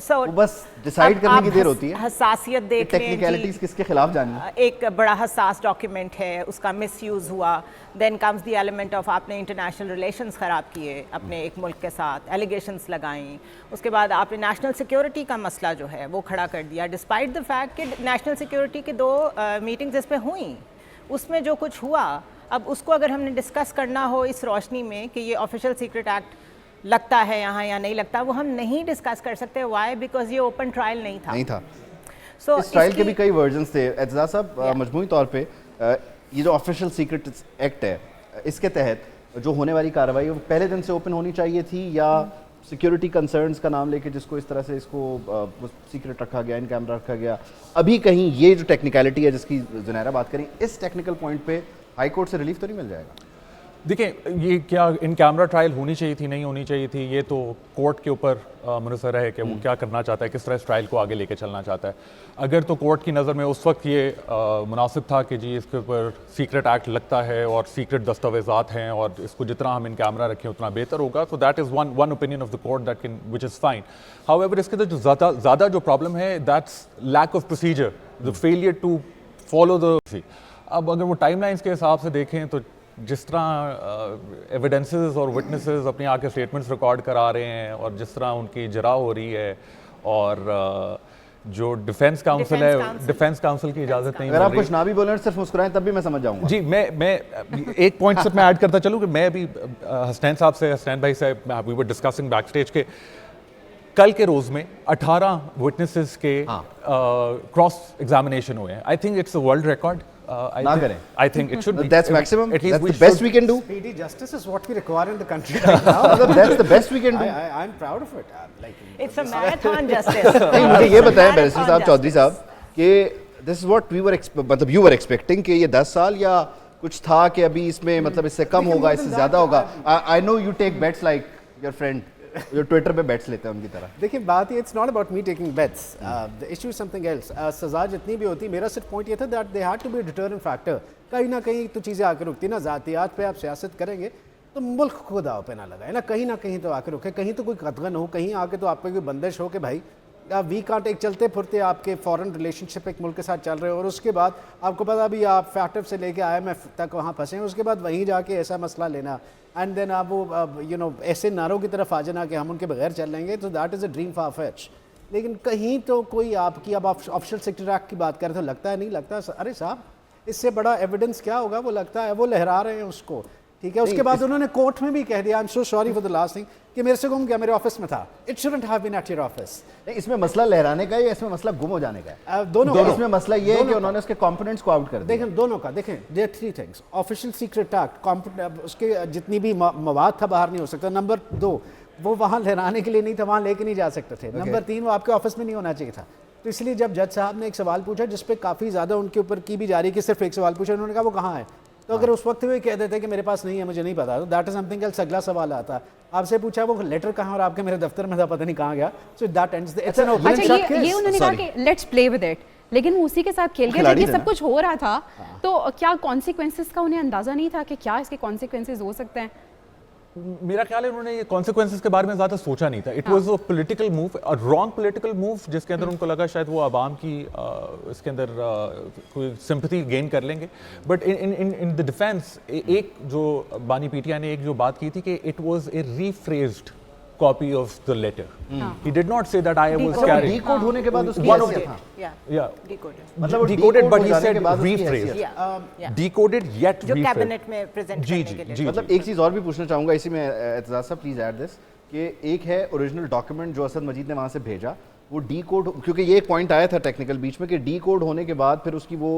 [SPEAKER 11] so
[SPEAKER 1] वो बस डिसाइड करने की देर होती है।
[SPEAKER 11] हसासियत देख लें,
[SPEAKER 1] टेक्निकलिटीज़ किसके खिलाफ जानी है।
[SPEAKER 11] एक बड़ा हसास डॉक्यूमेंट है, उसका मिसयूज़ हुआ, then comes the element of आपने इंटरनेशनल रिलेशंस ख़राब किए अपने एक मुल्क के साथ, एलिगेशंस लगाई, उसके बाद आपने नेशनल सिक्योरिटी का मसला जो है वो खड़ा कर दिया, डिस्पाइट द फैक्ट कि नेशनल सिक्योरिटी की 2 मीटिंग्स इस पर हुई, उसमें जो कुछ हुआ, अब उसको अगर हमने डिस्कस करना हो इस रोशनी में कि ये ऑफिशियल सीक्रेट एक्ट लगता है यहाँ या नहीं लगता, वो हम नहीं डिस्कस कर सकते। वाई? बिकॉज ये ओपन ट्रायल नहीं था।
[SPEAKER 1] So, इस ट्रायल के भी कई वर्जन्स थे। एतजाज़ साहब, मजमूई तौर पे ये जो ऑफिशियल सीक्रेट एक्ट है, इसके तहत जो होने वाली कार्रवाई वो पहले दिन से ओपन होनी चाहिए थी, या सिक्योरिटी कंसर्न्स का नाम लेके जिसको इस तरह से इसको सीक्रेट रखा गया, इन कैमरा रखा गया, अभी कहीं ये जो टेक्निकलिटी है जिसकी ज़ुनैरा बात करें, इस टेक्निकल पॉइंट पे हाई कोर्ट से रिलीफ तो नहीं मिल जाएगा?
[SPEAKER 13] देखिए, ये क्या इन कैमरा ट्रायल होनी चाहिए थी, नहीं होनी चाहिए थी, ये तो कोर्ट के ऊपर मुनहसर है कि वो क्या करना चाहता है, किस तरह इस ट्रायल को आगे लेके चलना चाहता है। अगर तो कोर्ट की नज़र में उस वक्त ये मुनासिब था कि जी इसके ऊपर सीक्रेट एक्ट लगता है और सीक्रेट दस्तावेज़ात हैं और इसको जितना हम इन कैमरा रखें उतना बेहतर होगा, तो that is one opinion of the court that can which is fine. However इसके तो जो ज़्यादा जो प्रॉब्लम है, that's lack of procedure, the failure to follow the. अब अगर वो टाइमलाइंस के हिसाब से देखें तो जिस तरह एविडेंसेस और विटनेसेस अपनी आके स्टेटमेंट्स रिकॉर्ड करा रहे हैं और जिस तरह उनकी जरा हो रही है, और जो डिफेंस काउंसिल है, डिफेंस काउंसिल की इजाज़त नहीं।
[SPEAKER 1] अगर आप कुछ ना भी बोलें सिर्फ मुस्कुराएं तब भी मैं समझ जाऊंगा।
[SPEAKER 13] जी, मैं एक पॉइंट सिर्फ मैं ऐड करता चलूँ कि मैं अभी हसनैन भाई से we were discussing back stage के कल के रोज में 18 विटनेसेस के क्रॉस एग्जामिनेशन हुए हैं। I think it's a world record. I think it should be.
[SPEAKER 1] That's maximum.
[SPEAKER 13] At least
[SPEAKER 1] that's the best we can do.
[SPEAKER 15] Speedy justice is what we require in the country right now.
[SPEAKER 1] That's the best we can do.
[SPEAKER 15] I'm proud of it.
[SPEAKER 11] It's a marathon justice.
[SPEAKER 1] नहीं, मुझे ये बताएं बैरिस्टर साहब, चौधरी साहब, कि this is what we were मतलब you were expecting कि ये 10 साल या कुछ था कि अभी इसमें मतलब इससे कम होगा, इससे ज़्यादा होगा। I know you take bets like your friend. जो ट्विटर पे बेट्स लेते हैं उनकी तरह।
[SPEAKER 15] देखिए, बात ये it's not about me taking bets, the issue is something else. सज़ा जितनी भी होती, मेरा सिर्फ पॉइंट ये था that they had to be a deterrent factor. कहीं ना कहीं तो चीज़ें आकर रुकती ना, ज़ातियात पे आप सियासत करेंगे तो मुल्क खुद दाव पे ना लगाए ना, कहीं तो आकर रुके, कहीं तो कोई कतगन हो, कहीं आके तो आपको कोई बंदिश हो कि भाई वी कांट, एक चलते फिरते आपके फॉरेन रिलेशनशिप एक मुल्क के साथ चल रहे हो और उसके बाद आपको पता भी आप फैक्टिव से लेके IMF तक वहाँ फंसे हैं, उसके बाद वहीं जाके ऐसा मसला लेना एंड देन आप वो ऐसे नारों की तरफ आ जाना कि हम उनके बगैर चल लेंगे, तो that is a dream far fetch. लेकिन कहीं तो कोई आपकी, अब आप ऑफिशियल सेक्रेटरी एक्ट की बात करें तो लगता है नहीं लगता, अरे साहब इससे बड़ा एविडेंस क्या होगा, वो लगता है वो लहरा रहे हैं उसको, ठीक है। उसके बाद उन्होंने कोर्ट में भी कह दिया, I am so sorry for the last thing, कि मेरे से गुम गया, मेरे ऑफिस में था, it shouldn't have been at your office.
[SPEAKER 1] इसमें मसला लहराने का है या इसमें मसला गुम हो जाने का है?
[SPEAKER 15] दोनों।
[SPEAKER 1] इसमें मसला ये है कि उन्होंने उसके कंपोनेंट्स को आउट कर दिया।
[SPEAKER 15] देखें दोनों का, देखें there 3 things, official secret act, उसके जितनी भी मवाद था बाहर नहीं हो सकता। नंबर 2, वो वहाँ लहराने के लिए नहीं था, वहाँ लेके नहीं जा सकते थे। नंबर 3, वो आपके ऑफिस में नहीं होना चाहिए था। तो इसलिए जब जज साहब ने एक सवाल पूछा जिसपे काफ़ी ज़्यादा उनके ऊपर की भी जा रही कि सिर्फ एक सवाल पूछा, उन्होंने कहा वो कहाँ है, तो अगर उस वक्त भी कह देते कि मेरे पास नहीं है, मुझे नहीं पता, तो दैट इज समथिंग एल्स। अगला सवाल आता, आपसे पूछा वो लेटर कहाँ और आपके मेरे दफ्तर में था, पता नहीं कहाँ गया, सो दैट एंड्स द।
[SPEAKER 2] अच्छा, ये उन्होंने कहा कि लेट्स प्ले विद इट, लेकिन वो उसी के साथ खेल गया
[SPEAKER 1] खिलाड़ी
[SPEAKER 2] जबकि
[SPEAKER 1] थे
[SPEAKER 2] सब कुछ हो रहा था। तो क्या कॉन्सिक्वेंसेस का उन्हें अंदाजा नहीं था कि क्या इसके कॉन्सिक्वेंसेस हो सकते हैं?
[SPEAKER 13] मेरा ख्याल है उन्होंने ये कॉन्सिक्वेंसेस के बारे में ज़्यादा सोचा नहीं था। It was a political move, a wrong political move, जिसके अंदर उनको लगा शायद वो आवाम की इसके अंदर कोई सिंपैथी गेन कर लेंगे। बट इन द डिफेंस एक जो बानी पीटीआई ने एक जो बात की थी कि it was a rephrased copy of the letter. He did not say that I was carrying.
[SPEAKER 1] Decode होने के बाद उसकी
[SPEAKER 13] decoded.
[SPEAKER 1] Yeah.
[SPEAKER 11] Decoded.
[SPEAKER 1] मतलब
[SPEAKER 13] decoded, but he said
[SPEAKER 1] rephrased.
[SPEAKER 13] rephrased. Decoded yet
[SPEAKER 11] जो
[SPEAKER 13] rephrased.
[SPEAKER 11] कैबिनेट में प्रेजेंट करने के लिए।
[SPEAKER 1] मतलब एक चीज़ और भी पूछना चाहूँगा इसी में, एतजाज़ साहब प्लीज ऐड दिस, कि एक है ओरिजिनल डॉक्यूमेंट जो असद मजीद ने वहाँ से भेजा, वो डी कोड, क्योंकि ये एक पॉइंट आया था टेक्निकल बीच में कि डी कोड होने के बाद फिर उसकी वो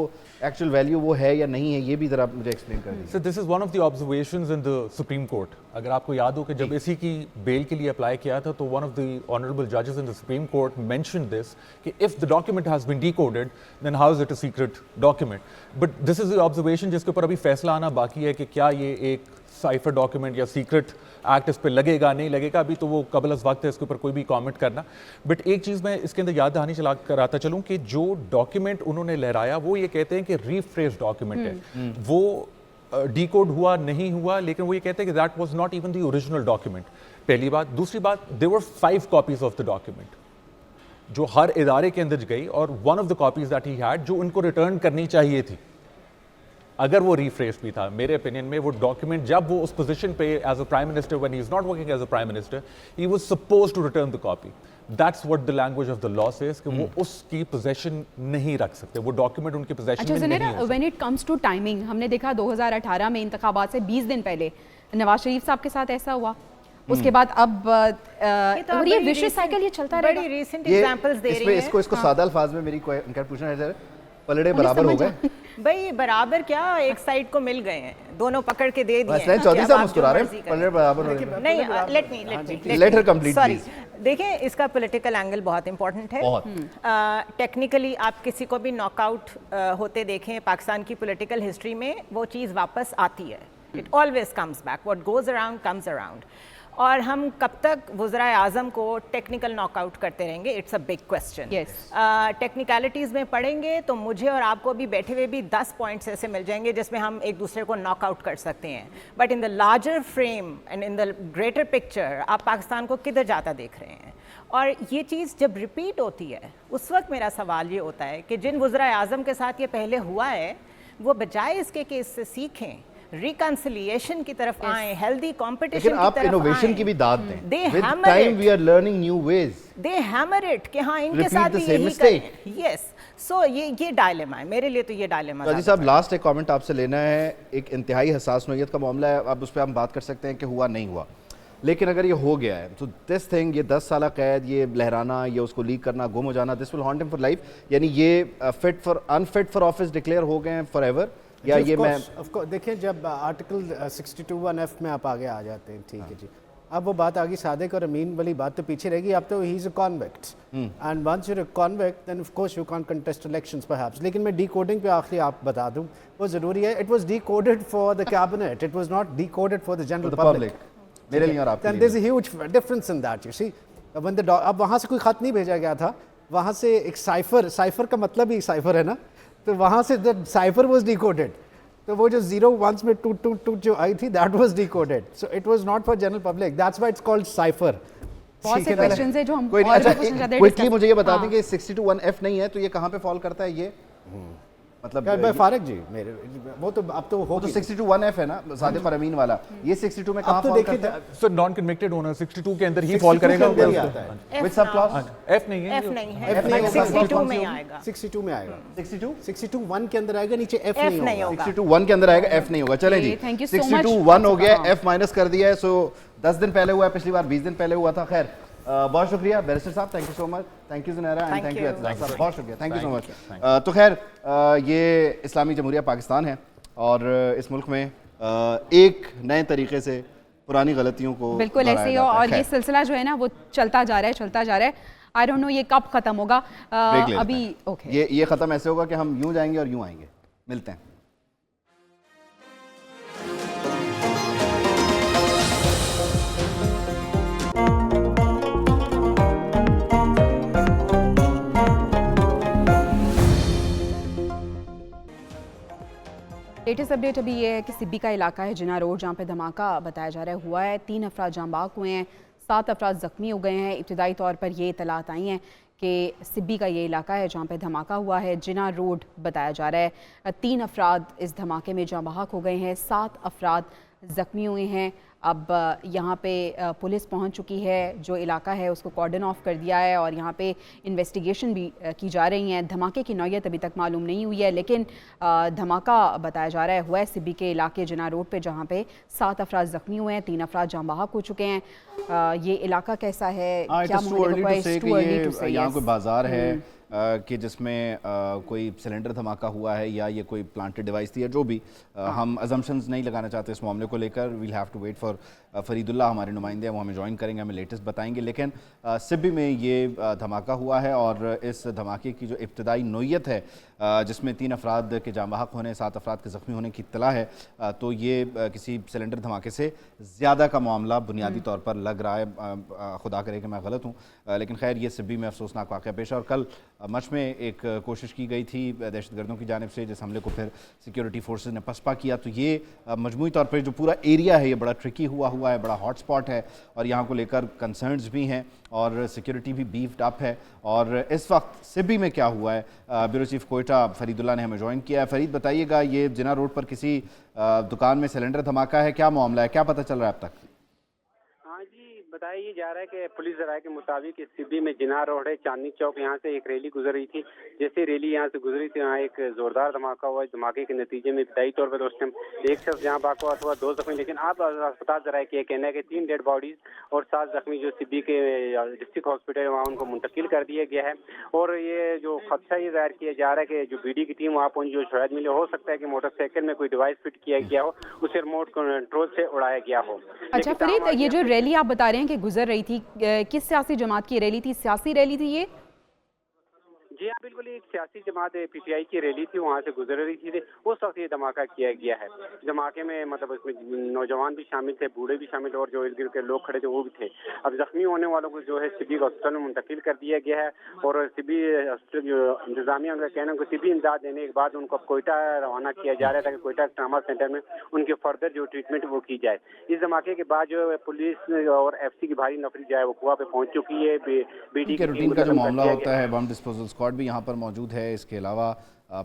[SPEAKER 1] एक्चुअल वैल्यू वो है या नहीं है, ये भी ज़रा मुझे एक्सप्लेन कर दीजिए।
[SPEAKER 13] So this is one of the observations in the Supreme Court. अगर आपको याद हो कि जब इसी की बेल के लिए अप्लाई किया था तो one of the honorable judges in the Supreme Court mentioned this कि if the document has been decoded then how is it a secret document? But this is the observation जिसके ऊपर अभी फैसला आना बाकी है कि क्या ये एक साइफर डॉक्यूमेंट या सीक्रेट एक्ट इस पर लगेगा नहीं लगेगा, अभी तो वो कबल अज़ वक्त है इसके ऊपर कोई भी कमेंट करना। बट एक चीज़ मैं इसके अंदर याद दहानी चला कराता चलूँ कि जो डॉक्यूमेंट उन्होंने लहराया वो ये कहते हैं कि रीफ्रेज डॉक्यूमेंट है, वो डीकोड हुआ नहीं हुआ, लेकिन वो ये कहते हैं कि that was not even the original document. पहली बात। दूसरी बात, there were 5 copies of the document जो हर इदारे के अंदर गई, और one of the copies that he had जो उनको रिटर्न करनी चाहिए थी अगर वो रीफ्रेज भी था। मेरे ओपिनियन में वो डॉक्यूमेंट जब वो उस पोजीशन पे as a prime minister, when he is not working as a prime minister, he was supposed to return the copy. That's what the language of the law says कि वो उसकी पोजीशन नहीं रख सकते, वो डॉक्यूमेंट उनके पोजीशन में नहीं है।
[SPEAKER 2] When it comes to timing, हमने देखा 2018 में इंतखाबात से 20 दिन पहले नवाज शरीफ साहब के साथ ऐसा हुआ, उसके बाद अब और ये विशेष साइकिल ये चलता रहेगा।
[SPEAKER 11] बड़ी रीसेंट एग्जांपल्स दे रही है।
[SPEAKER 1] इसको सादा अल्फाज में मेरी क्या पूछना है जरा, पलड़े बराबर हो गए
[SPEAKER 11] भाई? बराबर क्या, एक साइड को मिल गए हैं, दोनों पकड़ के दे दिए।
[SPEAKER 1] चौधरी साहब मुस्कुरा रहे हैं, पलड़े बराबर हो गए।
[SPEAKER 11] नहीं, लेट हर कंप्लीट सॉरी। देखिए, इसका पॉलिटिकल एंगल बहुत इंपॉर्टेंट है। टेक्निकली आप किसी को भी नॉकआउट होते देखें पाकिस्तान की पॉलिटिकल हिस्ट्री में, वो चीज़ वापस आती है। It always comes back, what goes around comes around. और हम कब तक वज़राए आज़म को टेक्निकल नॉकआउट करते रहेंगे? It's a big question. Technicalities में पढ़ेंगे तो मुझे और आपको भी बैठे हुए भी 10 पॉइंट्स ऐसे मिल जाएंगे जिसमें हम एक दूसरे को नॉकआउट कर सकते हैं। But in the larger frame and in the greater picture आप पाकिस्तान को किधर जाता देख रहे हैं? और ये चीज़ जब रिपीट होती है उस वक्त मेरा सवाल ये होता है कि जिन वज़राए आज़म के साथ ये पहले हुआ है वो बजाय इसके कि इससे सीखें, रिकंसिलिएशन की तरफ आए, हेल्दी कंपटीशन की तरफ आए।
[SPEAKER 1] आप इनोवेशन की भी दाद दें।
[SPEAKER 11] With time
[SPEAKER 1] we are learning new ways.
[SPEAKER 11] They hammer it कि हाँ इनके साथ भी यही करें। Yes, so ये डायलेमा है मेरे लिए, तो ये डायलेमा।
[SPEAKER 1] राजी साहब, लास्ट एक कमेंट आपसे लेना है। एक इंतहाई हसास नौयत का मामला है, अब उस पर हम बात कर सकते हैं कि हुआ नहीं हुआ, लेकिन अगर ये हो गया है तो दिस थिंग, ये 10 साल कैद, ये लहराना, ये उसको लीक करना, गुम हो जाना, this will haunt him for life. यानी ये अनफिट फॉर ऑफिस डिक्लेयर हो गए हैं फॉर एवर, या ये मैं
[SPEAKER 15] देखिए जब आर्टिकल 62(1)(f) में आप आगे आ जाते हैं, ठीक है जी, अब वो बात आ गई सादिक और अमीन वाली बात तो पीछे रहेगी। अब तो he is a convict, and once you are convict then of course you can't contest elections perhaps. लेकिन मैं डीकोडिंग पे आखिरी आप बता दूं, वो ज़रूरी है। It was decoded for the cabinet, it was not decoded for the general public.
[SPEAKER 1] मेरे लिए और आपके लिए
[SPEAKER 15] there is a huge difference in that, you see. When the अब वहाँ से कोई खत नहीं भेजा गया था, वहाँ से एक साइफर का मतलब ही साइफर है ना, तो वहाँ से द साइफर वाज डिकोडेड, तो वो जो 0 1s में 2 2 2 जो आई थी that was decoded, so it was not for general public, that's why it's called cipher.
[SPEAKER 2] बहुत से क्वेश्चंस है जो हम
[SPEAKER 1] कोई अच्छा क्विकली मुझे ये बता दें कि 62(1)(f) नहीं है तो ये कहाँ पे फॉल करता है? ये मतलब
[SPEAKER 15] भाई फारिक जी, मेरे वो तो अब तो हो,
[SPEAKER 1] तो 62(1)(f) है ना सादिक और अमीन वाला, ये 62 में कहाँ
[SPEAKER 15] तो
[SPEAKER 1] फॉल करता है?
[SPEAKER 13] सर नॉन कन्विक्टेड ओनर 62 के अंदर ही फॉल करेगा।
[SPEAKER 1] विद सब क्लॉज
[SPEAKER 13] F नहीं है,
[SPEAKER 11] F नहीं है, 62 में आएगा,
[SPEAKER 15] 62 में आएगा, 62(1) के अंदर आएगा, नीचे F नहीं होगा,
[SPEAKER 1] 62(1) के अंदर आएगा, F नहीं होगा। चलें जी, 62(1) हो गया, F माइनस कर दिया है। सो 10 दिन पहले हुआ है, पिछली बार 20 दिन पहले हुआ था। खैर बहुत शुक्रिया बैरिस्टर साहब, thank you so much, thank you Zunaira and thank you Aitzaz साहब, बहुत शुक्रिया, थैंक यू सो मच। तो खैर ये इस्लामी जमहूरिया पाकिस्तान है और इस मुल्क में एक नए तरीके से पुरानी गलतियों को
[SPEAKER 2] बिल्कुल ऐसे ही, और ये सिलसिला जो है ना वो चलता जा रहा है। आई डोंट नो ये कब खत्म होगा। अभी ओके,
[SPEAKER 1] ये खत्म ऐसे होगा कि हम यूं जाएंगे और यूं आएंगे। मिलते हैं।
[SPEAKER 2] लेटेस्ट अपडेट अभी ये है कि सिब्बी का इलाका है जिना रोड, जहाँ पे धमाका बताया जा रहा है हुआ है। 3 अफराद जाँ बाग हुए हैं, 7 अफराद ज़ख्मी हो गए हैं। इब्तदाई तौर पर ये इतलात आई हैं कि सिब्बी का ये इलाका है जहाँ पे धमाका हुआ है, जिना रोड बताया जा रहा है। 3 अफराद इस धमाके में जाँ बहक हो गए हैं, 7 अफराद ज़ख्मी हुए हैं। अब यहाँ पे पुलिस पहुँच चुकी है, जो इलाका है उसको कॉर्डन ऑफ कर दिया है और यहाँ पे इन्वेस्टिगेशन भी की जा रही हैं। धमाके की नौयत अभी तक मालूम नहीं हुई है, लेकिन धमाका बताया जा रहा है हुआ है सिब्बी के इलाके जिना रोड पे, जहाँ पे 7 अफराद ज़ख्मी हुए हैं, 3 अफराद जाँ बहक हो चुके हैं। ये इलाका कैसा है, क्या
[SPEAKER 1] यहाँ कोई बाजार है कि जिसमें कोई सिलेंडर धमाका हुआ है या ये कोई प्लांटेड डिवाइस थी या जो भी, हम अजम्पशंस नहीं लगाना चाहते इस मामले को लेकर। We'll have to wait for Faridullah, हमारे नुमाइंदे हैं, वो हमें ज्वाइन करेंगे, हमें लेटेस्ट बताएंगे। लेकिन सिब्बी में ये धमाका हुआ है और इस धमाके की जो इब्तदाई नोयत है, जिसमें 3 अफराद के जाँ बहक होने, 7 अफराद के ज़ख्मी होने की इत्तला है, तो ये किसी सिलेंडर धमाके से ज़्यादा का मामला बुनियादी तौर पर लग रहा है। खुदा करे कि मैं गलत हूँ, लेकिन खैर ये सिब्बी में अफसोसनाक वाक़या पेश है। और कल मच में एक कोशिश की गई थी दहशतगर्दों की जानिब से, जिस हमले को फिर सिक्योरिटी फोर्सेस ने पसपा किया। तो ये मजमूई तौर पर जो पूरा एरिया है ये बड़ा ट्रिकी हुआ है, बड़ा हॉट स्पॉट है और यहाँ को लेकर कंसर्न्स भी हैं और सिक्योरिटी भी बीफ्ड अप है। और इस वक्त सिब्बी में क्या हुआ है, ब्यूरो चीफ कोयटा फरीदुल्लाह ने हमें ज्वाइन किया है। फरीद, बताइएगा, ये जिना रोड पर किसी दुकान में सिलेंडर धमाका है, क्या मामला है, क्या पता चल रहा है अब तक?
[SPEAKER 14] बताया ये जा रहा है कि पुलिस जराये के मुताबिक इस सिब्बी में जिना रोड है, चांदनी चौक, यहाँ से एक रैली गुजर रही थी। जैसे रैली यहाँ से गुजरी थी, यहाँ एक जोरदार धमाका हुआ। धमाके के नतीजे में इब्तदाई तौर पर उस टाइम एक शख्स जहाँ बाक हुआ अथवा 2 जख्मी, लेकिन आप अस्पताल जराये के कहना है कि 3 डेड बॉडीज और 7 जख्मी जो सिब्बी के डिस्ट्रिक्ट हॉस्पिटल है वहाँ उनको मुंतकिल कर दिया गया है। और ये जो खदशा ये जाहिर किया जा रहा है कि जो बीडी की टीम वहाँ पहुंची, जो शवायद मिले, हो सकता है कि मोटरसाइकिल में कोई डिवाइस फिट किया गया हो, उसे रिमोट कंट्रोल से उड़ाया गया हो।
[SPEAKER 2] अच्छा फरीद, ये जो रैली आप बता रहे हैं कि गुजर रही थी, किस सियासी जमात की रैली थी? सियासी रैली थी ये?
[SPEAKER 14] जी हाँ, बिल्कुल एक सियासी जमात पीटीआई की रैली थी, वहाँ से गुजर रही थी। उस वक्त ये धमाका किया गया है। धमाके में मतलब इसमें नौजवान भी शामिल थे, बूढ़े भी शामिल और जो इर्द गिर्द के लोग खड़े थे वो भी थे। अब जख्मी होने वालों को जो है सिब्बी हॉस्पिटल में मुंतकिल कर दिया गया है और सिब्बी हॉस्पिटल जो इंतजामिया उनका कहना है कि सिब्बी इमदाद देने के बाद उनको अब कोयटा रवाना किया जा रहा है ताकि कोयटा ट्रामा सेंटर में उनके फर्दर जो ट्रीटमेंट वो की जाए। इस धमाके के बाद जो पुलिस और FC की भारी नफरी जो है वो कुआ पे पहुंच चुकी है।
[SPEAKER 1] बीडी के रूटीन का जो मामला होता है, बम डिस्पोजल स्क्वाड भी यहाँ पर मौजूद है। इसके अलावा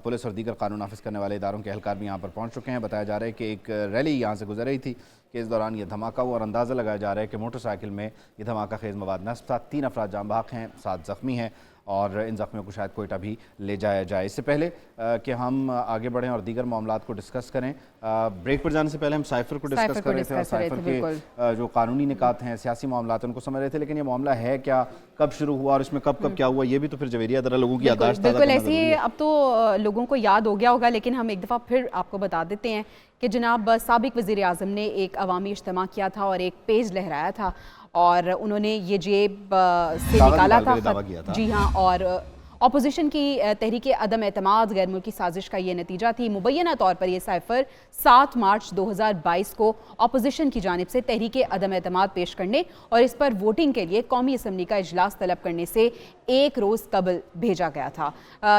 [SPEAKER 1] पुलिस और दीगर कानून नाफिज करने वाले इदारों के एहलकार भी यहाँ पर पहुँच चुके हैं। बताया जा रहा है कि एक रैली यहाँ से गुजर रही थी कि इस दौरान ये धमाका हुआ और अंदाज़ा लगाया जा रहा है कि मोटरसाइकिल में ये धमाका खेज मवाद नस्ब था। 3 अफराद जाँ बहक हैं, 7 ज़ख्मी हैं और इन ज़ख्मियों को शायद कोयटा भी ले जाया जाए। इससे पहले कि हम आगे बढ़ें और दीगर मामलात को डिस्कस करें, ब्रेक पर जाने से पहले हम साइफर को डिस्कस कर रहे थे और साइफर के जो कानूनी निकात हैं, सियासी मामलात उनको समझ रहे थे। लेकिन ये मामला है क्या, कब शुरू हुआ और इसमें कब क्या हुआ, ये भी तो फिर जवेरिया दरा लोगों की याददाश्त
[SPEAKER 2] बिल्कुल ऐसे ही अब तो लोगों को याद हो गया होगा, लेकिन हम एक दफ़ा फिर आपको बता देते हैं कि जनाब साबिक वज़ीर आज़म ने एक अवामी इज्तिमा किया था और एक पेज लहराया था और उन्होंने ये जेब से निकाला था। जी हाँ, और अपोजिशन की तहरीक अदम एतमाद गैर मुल्की साजिश का ये नतीजा थी। मुबैना तौर पर यह साइफर 7 मार्च 2022 को अपोजिशन की जानिब से तहरीक अदम एतमाद पेश करने और इस पर वोटिंग के लिए कौमी असम्बली का इजलास तलब करने से 1 रोज़ कबल भेजा गया था।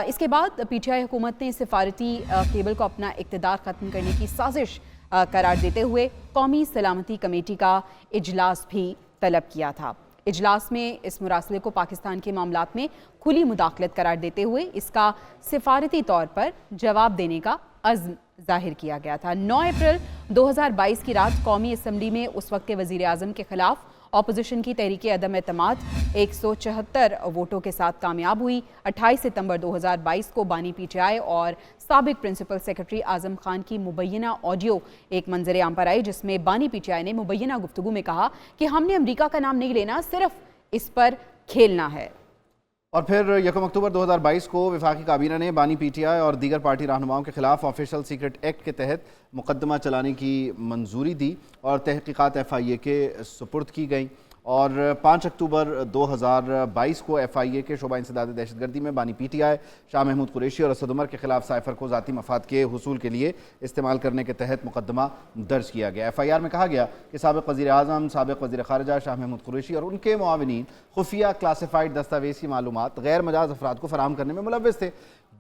[SPEAKER 2] इसके बाद PTI हुकूमत ने सिफारती केबल को अपना इक़्तिदार ख़त्म करने की साजिश करार देते हुए कौमी सलामती कमेटी का इजलास भी तलब किया था। इजलास में इस मुरासले को पाकिस्तान के मामलात में खुली मुदाखलत करार देते हुए इसका सिफारती तौर पर जवाब देने का अज़्म जाहिर किया गया था। 9 अप्रैल 2022 की रात कौमी असम्बली में उस वक्त के वज़ीर आज़म के खिलाफ अपोजिशन की तहरीक अदम एतमाद 174 वोटों के साथ कामयाब हुई। 28 सितंबर 2022 को बानी PTI और साबिक प्रिंसिपल सेक्रेटरी आज़म खान की मुबैना ऑडियो एक मंजर आम पर आई, जिसमें बानी PTI ने मुबैना गुफ्तगू में कहा कि हमने अमरीका का नाम नहीं लेना, सिर्फ इस पर खेलना है।
[SPEAKER 1] और फिर 1 अक्टूबर 2022 को वफाकी काबीना ने बानी PTI और दीगर पार्टी रहनुमाओं के खिलाफ ऑफिशियल सीक्रेट एक्ट के तहत मुकदमा चलाने की मंजूरी दी और तहकीकात FIA के सुपुर्द की गई और 5 अक्टूबर 2022 को FIA के शोबा इंसदाद दहशतगर्दी में बानी PTI शाह महमूद कुरैशी और असद उमर के खिलाफ साइफर को ज़ाती मफाद के हुसूल के लिए इस्तेमाल करने के तहत मुकदमा दर्ज किया गया। FIR में कहा गया कि साबिक़ वज़ीर आज़म, साबिक़ वज़ीर ख़ारिजा शाह महमूद कुरैशी और उनके मुआविनीन खुफिया क्लासिफाइड दस्तावेज़ की मालूमात गैर मजाज अफराद को फराहम करने में मुलव्वस थे।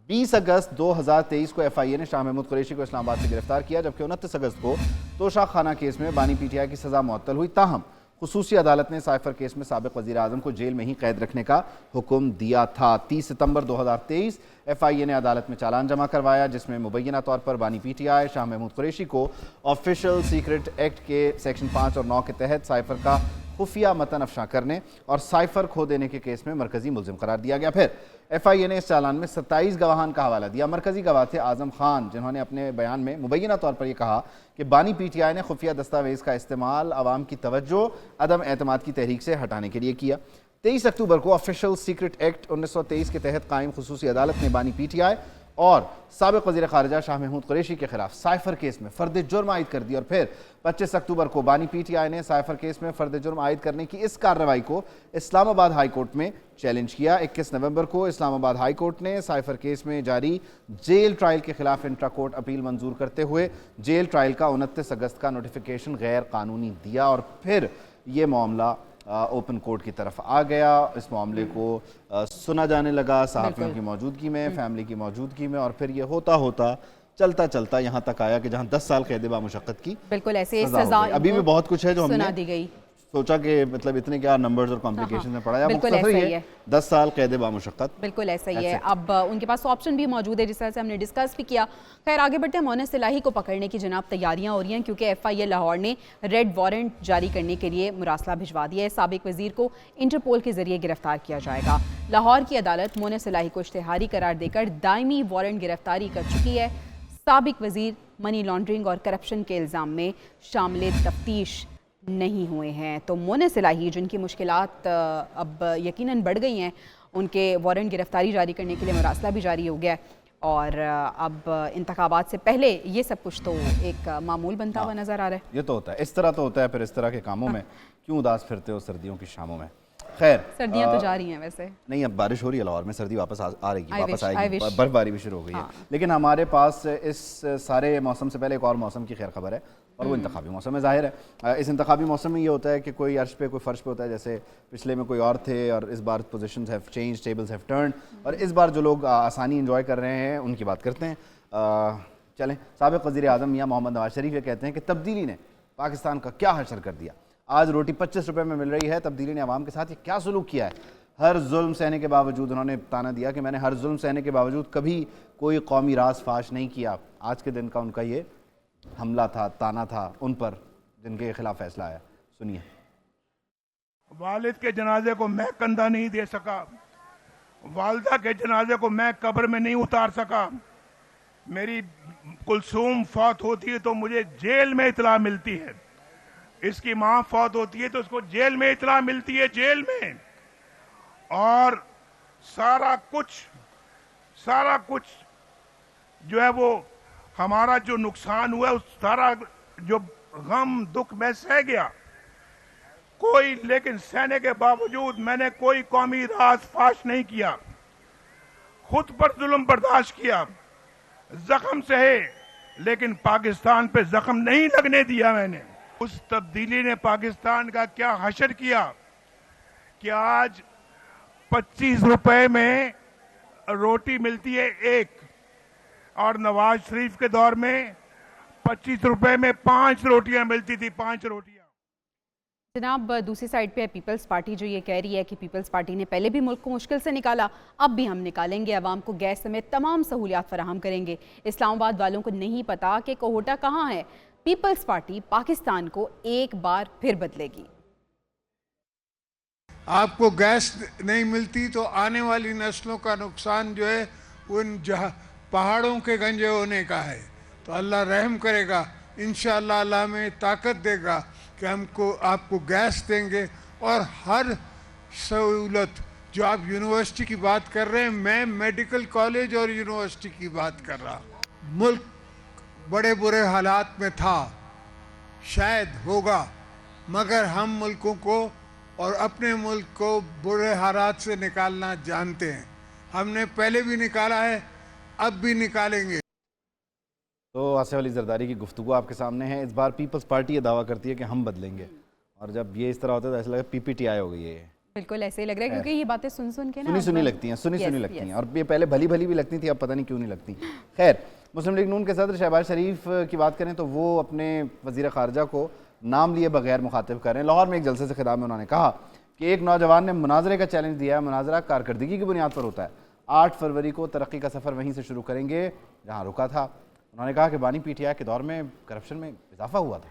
[SPEAKER 1] 20 अगस्त 2023 को FIA ने शाह महमूद कुरैशी को इस्लामाबाद से गिरफ्तार किया, जबकि 29 अगस्त को तोशा खाना केस में बानी PTI की सज़ा मुअत्तल हुई। ताहम खुसूसी अदालत ने साइफर केस में साबिक़ वज़ीर आज़म को जेल में ही कैद रखने का हुक्म दिया था। 30 सितंबर 2023 FIA ने अदालत में चालान जमा करवाया, जिसमें मुबैना तौर पर बानी PTI शाह महमूद कुरैशी को ऑफिशियल सीक्रेट एक्ट के सेक्शन 5 और 9 के तहत साइफर का खुफिया मतन अफशा करने और साइफर खो देने के केस में मरकजी मुलजिम करार दिया गया। फिर FIA ने इस चालान में 27 गवाहान का हवाला दिया। मरकजी गवाह थे आजम खान, जिन्होंने अपने बयान में मुबैना तौर पर यह कहा कि बानी PTI ने खुफिया दस्तावेज़ का इस्तेमाल अवाम की तवज्जो अदम एतमाद की तहरीक से हटाने के लिए किया। 23 अक्टूबर को ऑफिशियल सीक्रेट एक्ट 1923 के तहत कायम खुसूसी अदालत ने बानी PTI और साबिक़ वज़ीर ख़ारिजा शाह महमूद कुरैशी के खिलाफ साइफर केस में फ़र्द जुर्म आयद कर दी। और फिर 25 अक्टूबर को बानी PTI ने साइफर केस में फ़र्द जुर्म आयद करने की इस कार्रवाई को इस्लामाबाद हाई कोर्ट में चैलेंज किया। 21 नवंबर को इस्लामाबाद हाई कोर्ट ने साइफर केस में जारी जेल ट्रायल के खिलाफ इंट्रा कोर्ट अपील मंजूर करते हुए जेल ट्रायल का 29 अगस्त का नोटिफिकेशन गैर कानूनी दिया। और फिर ये मामला ओपन कोर्ट की तरफ आ गया। इस मामले को सुना जाने लगा सहाफ़ियों की मौजूदगी में, फैमिली की मौजूदगी में, और फिर ये होता होता चलता चलता यहाँ तक आया कि जहाँ 10 साल कैद बामुशक्कत की
[SPEAKER 2] बिल्कुल ऐसे
[SPEAKER 1] सजा। अभी भी बहुत कुछ है जो
[SPEAKER 2] सुना
[SPEAKER 1] हमने
[SPEAKER 2] दी गई,
[SPEAKER 1] सोचा कि मतलब इतने क्या नंबर्स और कॉम्प्लिकेशन में पड़ा है।
[SPEAKER 2] बिल्कुल ऐसा ही है,
[SPEAKER 1] 10 साल कैद बामुशक्कत,
[SPEAKER 2] बिल्कुल ऐसा ही है। अब उनके पास ऑप्शन भी मौजूद है, जिस तरह से हमने डिस्कस भी किया। खैर आगे बढ़ते हैं। मोनेस इलाही को पकड़ने की जनाब तैयारियां हो रही हैं, क्योंकि FIA लाहौर ने रेड वारंट जारी करने के लिए मुरासला भिजवा दिया है। साबिक वजीर को इंटरपोल के जरिए गिरफ्तार किया जाएगा। लाहौर की अदालत मोनेस इलाही को इश्तिहारी करार देकर दायमी वारंट गिरफ्तारी कर चुकी है। साबिक वजीर मनी लॉन्ड्रिंग और करप्शन के इल्ज़ाम में शामिल तफ्तीश नहीं हुए हैं। तो मोनेस इलाही, जिनकी मुश्किलात अब यकीनन बढ़ गई हैं, उनके वारंट गिरफ्तारी जारी करने के लिए मुरासला भी जारी हो गया है। और अब इंतखाबात से पहले ये सब कुछ तो एक मामूल बनता हुआ नज़र आ रहा है।
[SPEAKER 1] ये तो होता है, इस तरह तो होता है। फिर इस तरह के कामों में क्यों उदास फिरते हो सर्दियों की शामों में? खैर
[SPEAKER 2] सर्दियां तो जा रही हैं वैसे।
[SPEAKER 1] नहीं, अब बारिश हो रही है लाहौर में, सर्दी वापस आ रही है, वापस आएगी,
[SPEAKER 2] wish।
[SPEAKER 1] बर्फबारी भी शुरू हो गई है। लेकिन हमारे पास इस सारे मौसम से पहले एक और मौसम की खैर खबर है, और वो इंतखाबी मौसम है। जाहिर है इस इंतखाबी मौसम में ये होता है कि कोई अर्श पे कोई फर्श पे होता है, जैसे पिछले में कोई और थे और इस बार positions have change, tables have turn, और इस बार जो लोग आसानी एंजॉय कर रहे हैं उनकी बात करते हैं। चलें, साबिक़ वज़ीर आज़म मियां मोहम्मद नवाज शरीफ ये कहते हैं कि तब्दीली ने पाकिस्तान का क्या हशर कर दिया। आज रोटी 25 रुपये में मिल रही है, तब्दीली ने आवाम के साथ ये क्या सलूक किया है। हर जुल्म सहने के बावजूद उन्होंने ताना दिया कि मैंने हर जुल्म सहने के बावजूद कभी कोई कौमी राज फाश नहीं किया। आज के दिन का उनका ये हमला था, ताना था उन पर जिनके खिलाफ फैसला आया। सुनिए।
[SPEAKER 7] वालिद के जनाजे को मैं कंधा नहीं दे सका, वालदा के जनाजे को मैं कब्र में नहीं उतार सका। मेरी कुलसूम फौत होती है तो मुझे जेल में इतला मिलती है, इसकी मां फौत होती है तो उसको जेल में इतला मिलती है, जेल में। और सारा कुछ जो है वो हमारा जो नुकसान हुआ उस सारा जो गम दुख मैं सह गया, लेकिन सहने के बावजूद मैंने कोई कौमी राज फाश नहीं किया, खुद पर जुल्म बर्दाश्त किया, जख्म सहे, लेकिन पाकिस्तान पे जख्म नहीं लगने दिया मैंने। उस तब्दीली ने पाकिस्तान का क्या हशर किया कि आज 25 रुपए में रोटी मिलती है एक, और नवाज शरीफ के दौर में 25 रुपए में 5 रोटियां मिलती थी, 5 रोटियां।
[SPEAKER 2] जनाब दूसरी साइड पे पीपल्स पार्टी जो ये कह रही है कि पीपल्स पार्टी ने पहले भी मुल्क को मुश्किल से निकाला, अब भी हम निकालेंगे, अवाम को गैस समेत तमाम सहूलियात फराहम करेंगे। इस्लामाबाद वालों को नहीं पता कि कोहोटा कहाँ है। पीपल्स पार्टी पाकिस्तान को एक बार फिर बदलेगी।
[SPEAKER 8] आपको गैस नहीं मिलती तो आने वाली नस्लों का नुकसान जो है उन पहाड़ों के गंजे होने का है। तो अल्लाह रहम करेगा, इंशाअल्लाह अल्लाह में ताकत देगा कि हमको आपको गैस देंगे और हर सहूलत जो आप यूनिवर्सिटी की बात कर रहे हैं, मैं मेडिकल कॉलेज और यूनिवर्सिटी की बात कर रहा। मुल्क बड़े बुरे हालात में था, शायद होगा, मगर हम मुल्कों को और अपने मुल्क को बुरे हालात से निकालना जानते हैं। हमने पहले भी निकाला है, अब भी निकालेंगे।
[SPEAKER 1] तो आसिफ अली जरदारी की गुफ्तगू आपके सामने है। इस बार पीपल्स पार्टी ये दावा करती है कि हम बदलेंगे, और जब ये इस तरह होता है तो ऐसा लगा PPTI हो गई है।
[SPEAKER 2] बिल्कुल ऐसे ही लग रहा है, क्योंकि ये बातें सुन सुन के ना
[SPEAKER 1] सुनी लगती हैं, सुनी लगती हैं, और ये पहले भली भली भी लगती थी, अब पता नहीं क्यों नहीं लगती। खैर, मुस्लिम लीग नून के सदर शहबाज शरीफ की बात करें तो वो अपने वज़ीर ख़ारजा को नाम लिए बगैर मुखातिब कर रहे हैं। लाहौर में एक जलसे से खिताब में उन्होंने कहा कि एक नौजवान ने मुनाजरे का चैलेंज दिया है, मुनाजरा कारकर्दगी की बुनियाद पर होता है। 8 फरवरी को तरक्की का सफ़र वहीं से शुरू करेंगे जहाँ रुका था। उन्होंने कहा कि बानी PTI के दौर में करप्शन में इजाफा हुआ था।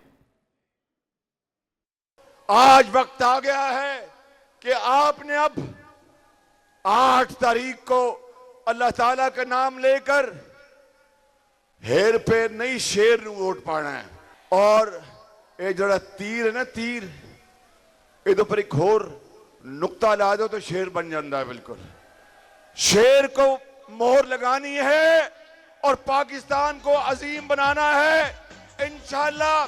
[SPEAKER 7] आज वक्त आ गया है कि आपने अब 8 तारीख को अल्लाह ताला का नाम लेकर हेर फेर नहीं शेर वोट पाना है। और ये जरा तीर है ना, तीर ये पर एक होर नुक्ता ला दो तो शेर बन जाता है। बिल्कुल शेर को मोहर लगानी है और पाकिस्तान को अजीम बनाना है। इंशाअल्लाह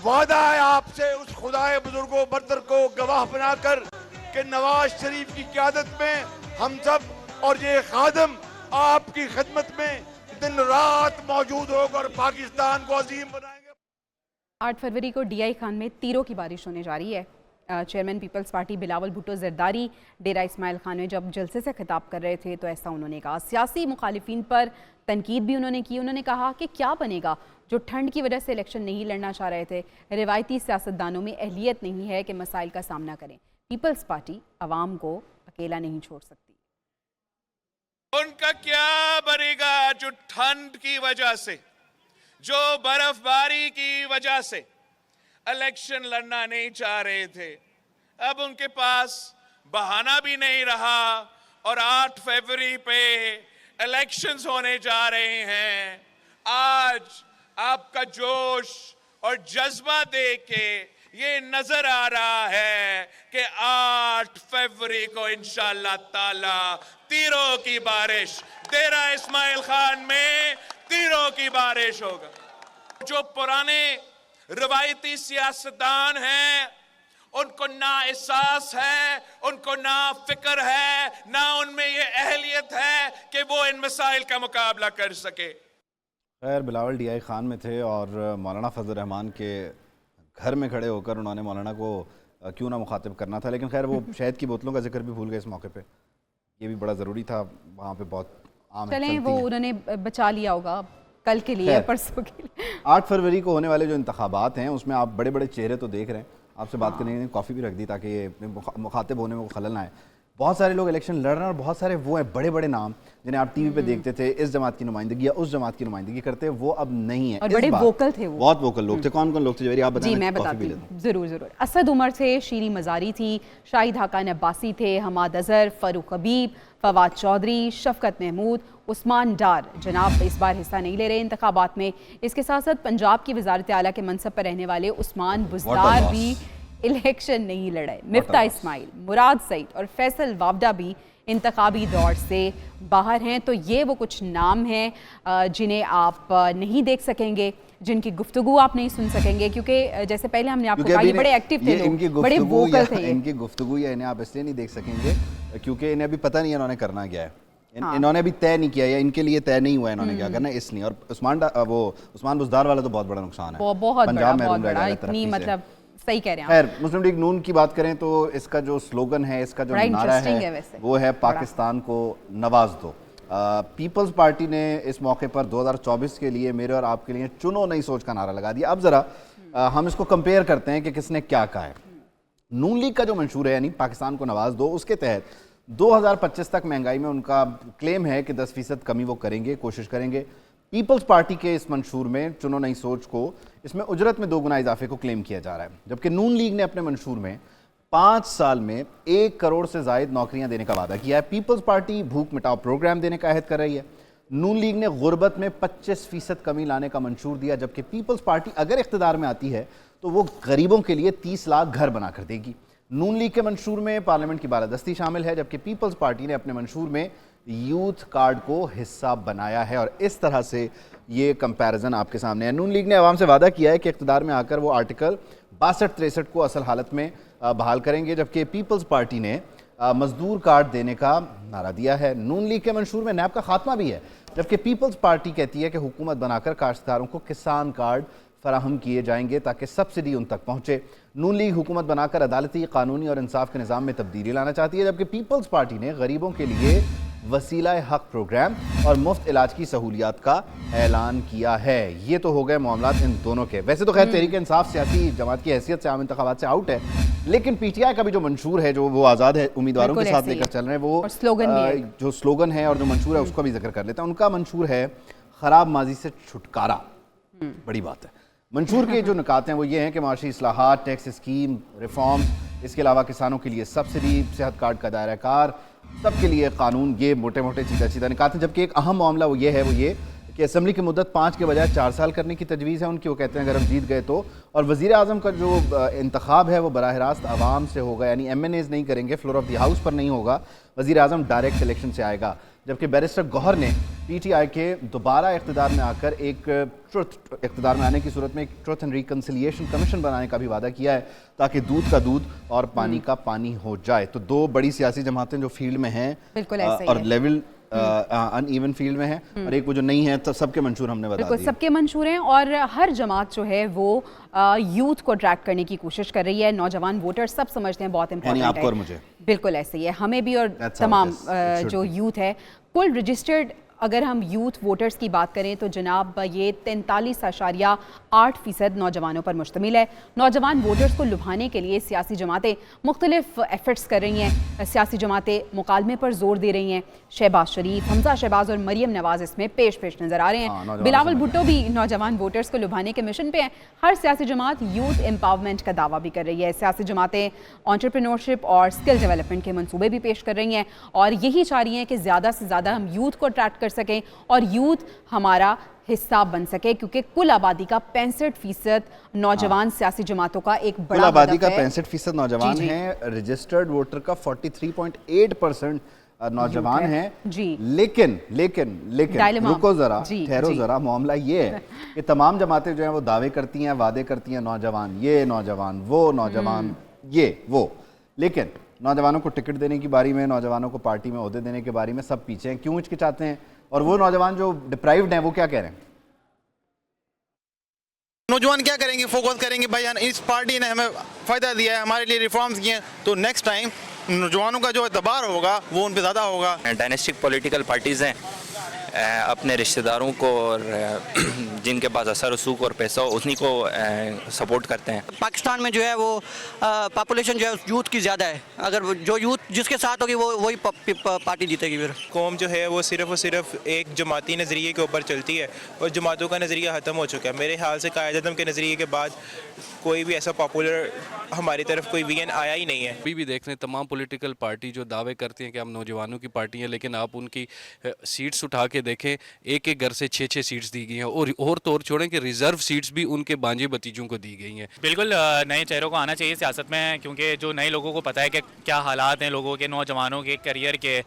[SPEAKER 7] वादा है आपसे उस खुदाए बुजुर्गों बरतर को गवाह बनाकर कि नवाज शरीफ की क़यादत में हम सब और ये खादम आपकी खिदमत में दिन रात मौजूद होगा और पाकिस्तान को अजीम बनाएंगे।
[SPEAKER 2] 8 फरवरी को DI खान में तीरों की बारिश होने जा रही है। Chairman Peoples Party Bilawal Bhutto Zardari Dera Ismail Khan में जब जलसे से खिताब कर रहे थे तो ऐसा उन्होंने कहा। सियासी मुखालिफिन पर तनकीद भी उन्होंने की। उन्होंने कहा कि क्या बनेगा जो ठंड की वजह से इलेक्शन नहीं लड़ना चाह रहे थे। रिवायती सियासतदानों में अहलियत नहीं है कि मसाइल का सामना करें। पीपल्स पार्टी अवाम को अकेला नहीं छोड़ सकती।
[SPEAKER 16] उनका क्या बनेगा जो ठंड की वजह से, जो बर्फबारी की वजह से इलेक्शन लड़ना नहीं चाह रहे थे। अब उनके पास बहाना भी नहीं रहा और 8 फरवरी पे इलेक्शंस होने जा रहे हैं। आज आपका जोश और जज्बा देख के ये नजर आ रहा है कि 8 फरवरी को इंशाअल्लाह ताला तीरों की बारिश डेरा इस्माइल खान में तीरों की बारिश होगा। जो पुराने रवायती सियासतदान हैं उनको ना एहसास है, उनको ना फिक्र है, ना उनमें ये अहलियत है कि वो इन मसाइल का मुकाबला कर सके।
[SPEAKER 1] खैर, बिलावल DI खान में थे और मौलाना फजल रहमान के घर में खड़े होकर उन्होंने मौलाना को क्यों ना मुखातिब करना था, लेकिन खैर वो शहद की बोतलों का जिक्र भी भूल गए इस मौके पे। ये भी बड़ा ज़रूरी था, वहाँ पे बहुत आम है।
[SPEAKER 2] चलें, वो उन्होंने बचा लिया होगा कल के लिए, परसों के लिए।
[SPEAKER 1] 8 फरवरी को होने वाले जो इंतखाबात हैं उसमें आप बड़े बड़े चेहरे तो देख रहे हैं। आपसे बात करने के लिए कॉफ़ी भी रख दी ताकि ये मुखातिब होने में खलल ना आए। बहुत सारे लोग इलेक्शन लड़ रहे हैं और बहुत सारे वो हैं बड़े बड़े नाम जिन्हें आप TV पे देखते थे, इस जमात की नुमाइंदगी या उस जमात की नुमाइंदगी करते, वो अब नहीं है।
[SPEAKER 2] और बड़े वोकल थे वो,
[SPEAKER 1] बहुत वोकल लोग थे। कौन कौन लोग थे जवेरी, आप बताएं।
[SPEAKER 2] जी मैं बताती हूँ, ज़रूर। असद उमर थे, शीरी मज़ारी थी, शाहिद हाकान अब्बासी थे, हमाद अजहर, फ़ारूक हबीब, फवाद चौधरी, शफकत महमूद, उस्मान डार जनाब इस बार हिस्सा नहीं ले रहे इंतखाबात में। इसके साथ साथ पंजाब की वज़ारत आला के मनसब पर रहने वाले उस्मान बुज़दार भी इलेक्शन नहीं लड़े। मिफ्ता इस्माइल, मुराद सईद और फैसल वावडा भी इंतखाबी दौर से बाहर हैं। तो ये वो कुछ नाम हैं जिन्हें आप नहीं देख सकेंगे, जिनकी गुफ्तगू आप नहीं सुन सकेंगे, क्योंकि जैसे पहले हमने आपको कहा ये बड़े एक्टिव थे लोग, बड़े वोकल थे।
[SPEAKER 1] इनकी गुफ्तगू या इन्हें आप इसलिए नहीं देख सकेंगे क्योंकि इन्हें अभी पता नहीं इन्होंने करना क्या है। इन्होंने अभी तय नहीं किया या इनके लिए तय नहीं हुआ इन्होंने क्या करना, इसलिए। और उस्मान बुज़दार वाला तो बहुत बड़ा नुकसान है,
[SPEAKER 2] बहुत बड़ा, इतनी मतलब सही कह रहे हैं।
[SPEAKER 1] खैर, मुस्लिम लीग नून की बात करें तो इसका जो स्लोगन है, इसका जो नारा है वो है पाकिस्तान को नवाज दो। पीपल्स पार्टी ने इस मौके पर 2024 के लिए मेरे और आपके लिए चुनो नई सोच का नारा लगा दिया। अब जरा हम इसको कंपेयर करते हैं कि किसने क्या कहा है। नून लीग का जो मंशूर है यानी पाकिस्तान को नवाज दो, उसके तहत 2025 तक महंगाई में उनका क्लेम है कि 10% कमी वो करेंगे, कोशिश करेंगे। पीपल्स पार्टी के इस मंशूर में चुनो नई सोच को, इसमें उजरत में 2 गुना इजाफे को क्लेम किया जा रहा है, जबकि नून लीग ने अपने मंशूर में 5 साल में 1 करोड़ से ज़ायद नौकरियां देने का वादा किया है। पीपल्स पार्टी भूख मिटाओ प्रोग्राम देने का अहद कर रही है। नून लीग ने गुर्बत में 25% कमी लाने का मंशूर दिया, जबकि पीपल्स पार्टी अगर इख्तिदार में आती है तो वो गरीबों के लिए 30 लाख घर बना कर देगी। नून लीग के मंशूर में पार्लियामेंट की बालादस्ती शामिल है, जबकि पीपल्स पार्टी ने अपने मंशूर में यूथ कार्ड को हिस्सा बनाया है। और इस तरह से ये कंपैरिजन आपके सामने है। नून लीग ने अवाम से वादा किया है कि इक़्तिदार में आकर वो आर्टिकल 62-63 को असल हालत में बहाल करेंगे, जबकि पीपल्स पार्टी ने मजदूर कार्ड देने का नारा दिया है। नून लीग के मंशूर में नैब का खात्मा भी है, जबकि पीपल्स पार्टी कहती है कि हुकूमत बनाकर काश्तकारों को किसान कार्ड फराहम किए जाएंगे ताकि सब्सिडी उन तक पहुँचे। नून लीग हुकूमत बनाकर अदालती, कानूनी और इंसाफ के निज़ाम में तब्दीली लाना चाहती है, जबकि पीपल्स पार्टी ने गरीबों के लिए वसीला हक प्रोग्राम और मुफ्त इलाज की सहूलियात का ऐलान किया है। ये तो हो गए मामलात इन दोनों के। वैसे तो खैर तहरीक इंसाफ सियासी जमात की हैसियत से आम इंतखाबात से आउट है, लेकिन पीटीआई का भी जो मंशूर है, जो वो आज़ाद है उम्मीदवारों के साथ लेकर चल रहे हैं, वो जो स्लोगन है और जो मंशूर है उसका भी जिक्र कर लेते हैं। उनका मंशूर है खराब माजी से छुटकारा। बड़ी बात है। मंशूर के जो निकात हैं वो ये हैं कि माशी इस्लाहात, टैक्स स्कीम रिफॉर्म, इसके अलावा किसानों के लिए सब्सिडी, सेहत कार्ड का दायरा कार, सबके लिए कानून, ये मोटे मोटे सीधा निकात हैं। जबकि एक अहम मामला वो ये कि असम्बली की मुद्दत 5 के बजाय 4 साल करने की तजवीज़ है उनकी। वो कहते हैं अगर हम जीत गए तो, और वज़ीर आज़म का जो इंतखाब है वो बराह रास्त आवाम से होगा, यानी MNAs नहीं करेंगे, फ्लोर ऑफ द हाउस पर नहीं होगा, वज़ीर आज़म डायरेक्ट इलेक्शन से आएगा। जबकि बैरिस्टर गौहर ने PTI के दोबारा इक़्तिदार में आकर इक़्तिदार में आने की सूरत में एक ट्रुथ एंड रिकन्सिलिएशन कमीशन बनाने का भी वादा किया है, ताकि दूध का दूध और पानी का पानी हो जाए। तो दो बड़ी सियासी जमातें जो फील्ड में हैं और लेवल अनइवन फील्ड में है, और एक वो जो नहीं है, तो सबके मंशूर हमने बता दिए।
[SPEAKER 2] सबके मंशूर हैं और हर जमात जो है वो यूथ को अट्रैक्ट करने की कोशिश कर रही है। नौजवान वोटर सब समझते हैं बहुत इंपॉर्टेंट है। आपको और मुझे बिल्कुल ऐसे ही है, हमें भी और तमाम जो यूथ है। कुल रजिस्टर्ड अगर हम यूथ वोटर्स की बात करें तो जनाब ये 43.8% नौजवानों पर मुश्तमिल है। नौजवान वोटर्स को लुभाने के लिए सियासी जमातें मुख्तलिफ एफर्ट्स कर रही हैं। सियासी जमातें मुकालमे पर जोर दे रही हैं। शहबाज शरीफ, हमजा शहबाज और मरियम नवाज इसमें पेश नज़र आ रहे हैं। बिलावल भुट्टो भी नौजवान वोटर्स को लुभाने के मिशन पे हैं। हर सियासी जमात यूथ एम्पावरमेंट का दावा भी कर रही है। सियासी जमातें एंटरप्रेन्योरशिप और स्किल डेवलपमेंट के मंसूबे भी पेश कर रही हैं और यही चाह रही हैं कि ज़्यादा से ज़्यादा हम यूथ को अट्रैक्ट कर सकें और यूथ हमारा हिस्सा बन सके, क्योंकि कुल आबादी का 65% नौजवान सियासी जमातों का एक बड़ा
[SPEAKER 1] कुल आबादी का 65% नौजवान हैं। रजिस्टर्ड वोटर का 43.8% नौजवान हैं जी। लेकिन रुको जरा, ठहरो जरा, मामला ये है कि तमाम जमातें जो हैं वो दावे करती हैं, वादे करती हैं, नौजवान ये, नौजवान वो, नौजवान ये वो, लेकिन नौजवानों को टिकट देने की बारी में, नौजवानों को पार्टी में ओहदे देने की बारी में सब पीछे हैं। क्यों हिचकिचाते हैं? और वो नौजवान जो डिप्राइव्ड हैं वो क्या कह रहे हैं?
[SPEAKER 18] नौजवान क्या करेंगे? फोकस करेंगे भाई इस पार्टी ने हमें फ़ायदा दिया है, हमारे लिए रिफॉर्म्स किए हैं, तो नेक्स्ट टाइम नौजवानों का जो एतबार होगा वो उन पर ज़्यादा होगा।
[SPEAKER 19] डायनेस्टिक पॉलिटिकल पार्टीज़ हैं, अपने रिश्तेदारों को और जिनके पास असर रसूख और पैसा हो उन्हीं को सपोर्ट करते हैं।
[SPEAKER 23] पाकिस्तान में जो है वो पॉपुलेशन जो है यूथ की ज़्यादा है। अगर जो यूथ जिसके साथ होगी वो वही पार्टी जीतेगी। फिर
[SPEAKER 20] कौम जो है वो सिर्फ और सिर्फ एक जमाती नज़रिए के ऊपर चलती है और जमातों का नज़रिया ख़त्म हो चुका है। मेरे ख्याल से कायद-ए-आज़म के नज़रिए के बाद कोई भी ऐसा पॉपुलर हमारी तरफ कोई वीएन आया ही नहीं है।
[SPEAKER 24] अभी भी देख रहे हैं तमाम पॉलिटिकल पार्टी जो दावे करती हैं कि हम नौजवानों की पार्टी हैं, लेकिन आप उनकी सीट्स उठा के देखें, एक एक घर से 6-6 सीट्स दी गई हैं और तो और छोड़ें कि रिजर्व सीट्स भी उनके बांझे भतीजों को दी गई हैं।
[SPEAKER 25] बिल्कुल नए चेहरों को आना चाहिए सियासत में, क्योंकि जो नए लोगों को पता है कि क्या हालात हैं लोगों के, नौजवानों के करियर के।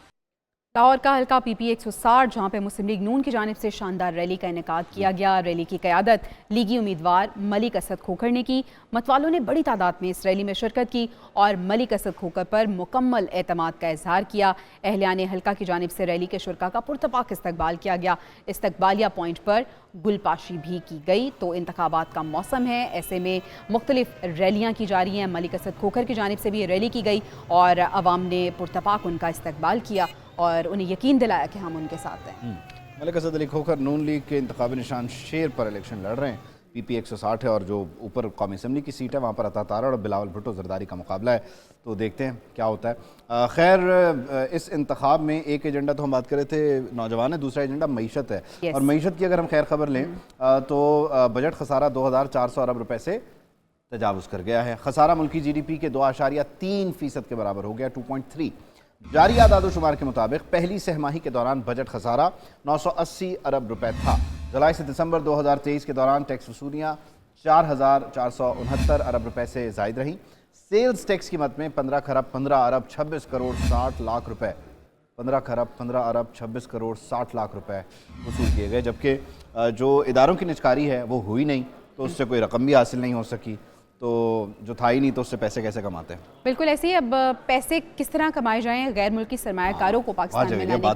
[SPEAKER 2] लाहौर का हल्का PP 160 जहाँ पे मुस्लिम लीग नून की जानिब से शानदार रैली का इनेकाद किया गया। रैली की क़यादत लीगी उम्मीदवार मलिक असद खोखर ने की। मतवालों ने बड़ी तादाद में इस रैली में शिरकत की और मलिक असद खोखर पर मुकम्मल एतमाद का इजहार किया। अहलियान हल्का की जानिब से रैली के शुरका का पुरतपाक इस्तकबाल किया गया। इस्तकबालिया पॉइंट पर गुलपाशी भी की गई। तो इंतखाबात का मौसम है, ऐसे में मुख्तलिफ रैलियाँ की जा रही हैं। मलिक असद खोखर की जानिब से भी ये रैली की गई और अवाम ने पुरतपाक उनका इस्तकबाल किया और उन्हें यकीन दिलाया कि हम उनके साथ हैं।
[SPEAKER 1] मलिक असद अली खोखर नून लीग के इंतखाबी निशान शेर पर इलेक्शन लड़ रहे हैं। PP 160 है और जो ऊपर कौमी असम्बली की सीट है वहाँ पर अता तारा और बिलावल भुट्टो जरदारी का मुकाबला है। तो देखते हैं क्या होता है। खैर इस इंतखाब में एक एजेंडा तो हम बात कर रहे थे नौजवान है, दूसरा एजेंडा मईशत है। और मईशत की अगर हम खैर खबर लें तो बजट खसारा 2400 अरब रुपये से तजावुज़ कर गया है। खसारा मुल्की GDP के 2.3% के बराबर हो गया, 2.3। जारी आदाद-ओ-शुमार के मुताबिक पहली सहमाही के दौरान बजट खसारा 980 अरब रुपए था। जुलाई से दिसंबर 2023 के दौरान टैक्स वसूलियाँ 4469 अरब रुपए से ज़ायद रहीं। सेल्स टैक्स कीमत में 15 खरब 15 अरब 26 करोड़ 60 लाख रुपए 15 अरब 26 करोड़ 60 लाख रुपए वसूल किए गए, जबकि जो इदारों की निजकारी है वो हुई नहीं, तो उससे कोई रकम भी हासिल नहीं हो सकी, तो जो था ही नहीं तो उससे पैसे कैसे कमाते हैं।
[SPEAKER 2] बिल्कुल ऐसे ही अब पैसे किस तरह कमाए जाएं, गैर मुल्की सरमायाकारों को पाकिस्तान में लाने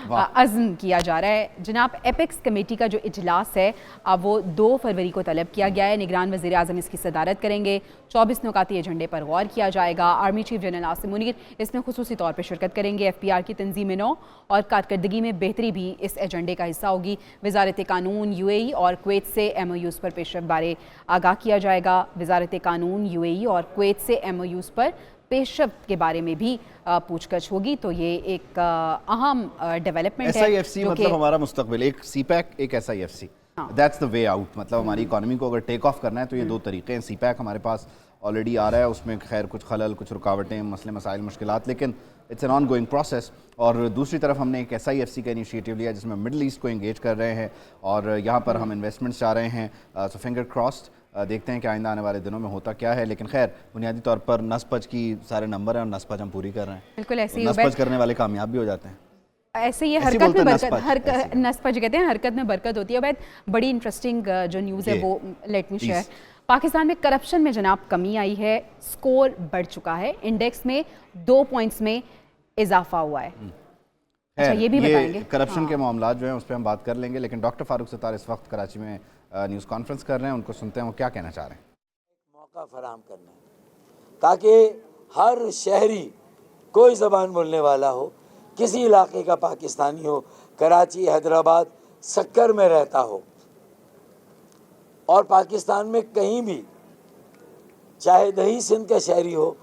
[SPEAKER 2] का अज़्म किया जा रहा है। जनाब एपेक्स कमेटी का जो इजलास है अब वो 2 फरवरी को तलब किया गया है। निगरान वज़ीर आज़म इसकी सदारत करेंगे। 24 नुकाती एजेंडे पर गौर किया जाएगा। Army chief general Asim Munir इसमें खुसूसी तौर पर शिरकत करेंगे। FPR की तंजीम नौ और कारकर्दगी में बेहतरी भी इस एजेंडे का हिस्सा होगी। वजारत कानून UAE और कुवैत से MOUs पर पेशरफ बारे आगाह किया जाएगा। वजारत कानून UAE और कुवैत से MOUs पर पेशरफ के बारे में भी पूछगछ होगी। तो ये एक अहम डेवलपमेंट है।
[SPEAKER 1] SIFC मतलब हमारा मुस्तकबिल, एक CPEC एक SIFC, that's the way out. मतलब हमारी इकॉनमी को अगर टेक ऑफ करना है तो ये 2 तरीके हैं। CPEC हमारे पास ऑलरेडी आ रहा है, उसमें खैर कुछ खलल, कुछ रुकावटें, मसले मसाइल, मुश्किलात, लेकिन it's an on going process. और दूसरी तरफ हमने एक SIFC का इनिशिएटिव लिया जिसमें मिडल ईस्ट को इंगेज कर रहे हैं और यहाँ पर हम इन्वेस्टमेंट्स चाह रहे हैं। सो फिंगर क्रॉस्ड, देखते हैं कि आइंदा आने वाले दिनों में होता क्या है। लेकिन खैर बुनियादी तौर पर नस्पज की सारे नंबर हैं और नस्पज हम पूरी कर रहे हैं।
[SPEAKER 2] बिल्कुल ऐसे ही
[SPEAKER 1] नस्पज करने वाले कामियाब भी हो जाते हैं।
[SPEAKER 2] ऐसे ये हरकत में बरकत, नस्पज कहते हैं, हरकत में बरकत होती है। बड़ी इंटरेस्टिंग जो न्यूज़ है वो लेट मी शेयर। पाकिस्तान में करप्शन में जनाब कमी आई है, स्कोर बढ़ चुका है, इंडेक्स में 2 पॉइंट्स में इजाफा हुआ है। अच्छा ये भी बताएंगे
[SPEAKER 1] करप्शन के मामला जो हैं उस पर हम बात कर लेंगे, लेकिन डॉक्टर फारूक सत्तार इस वक्त कराची में न्यूज़ कॉन्फ्रेंस कर रहे हैं, उनको सुनते हैं वो क्या कहना चाह रहे हैं।
[SPEAKER 5] मौका फराहम करना है ताकि हर शहरी, कोई ज़बान बोलने वाला हो, किसी इलाके का पाकिस्तानी हो, कराची, हैदराबाद, सक्कर में रहता हो और पाकिस्तान में कहीं भी, चाहे दही सिंध का शहरी हो,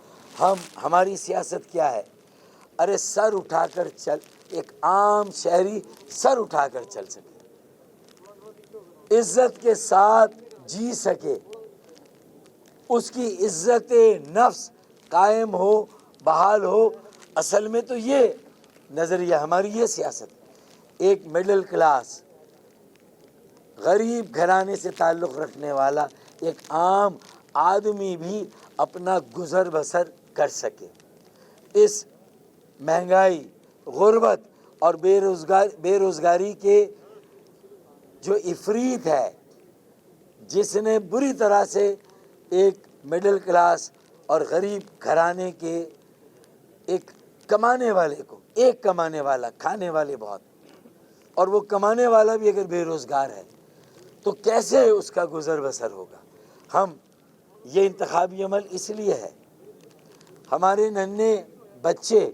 [SPEAKER 5] हमारी सियासत क्या है? अरे सर उठाकर चल, एक आम शहरी सर उठाकर चल सके, इज्जत के साथ जी सके, उसकी इज्जत नफ्स कायम हो, बहाल हो। असल में तो ये नज़रिया, हमारी ये सियासत। एक मिडिल क्लास गरीब घराने से ताल्लुक़ रखने वाला एक आम आदमी भी अपना गुज़र बसर कर सके। इस महंगाई, गुर्बत और बेरोज़गारी के जो इफरीत है, जिसने बुरी तरह से एक मिडिल क्लास और गरीब घराने के एक कमाने वाले को, एक कमाने वाला, खाने वाले बहुत, और वो कमाने वाला भी अगर बेरोज़गार है तो कैसे उसका गुज़र बसर होगा? हम ये इंतखाबी अमल इसलिए है, हमारे नन्हे बच्चे,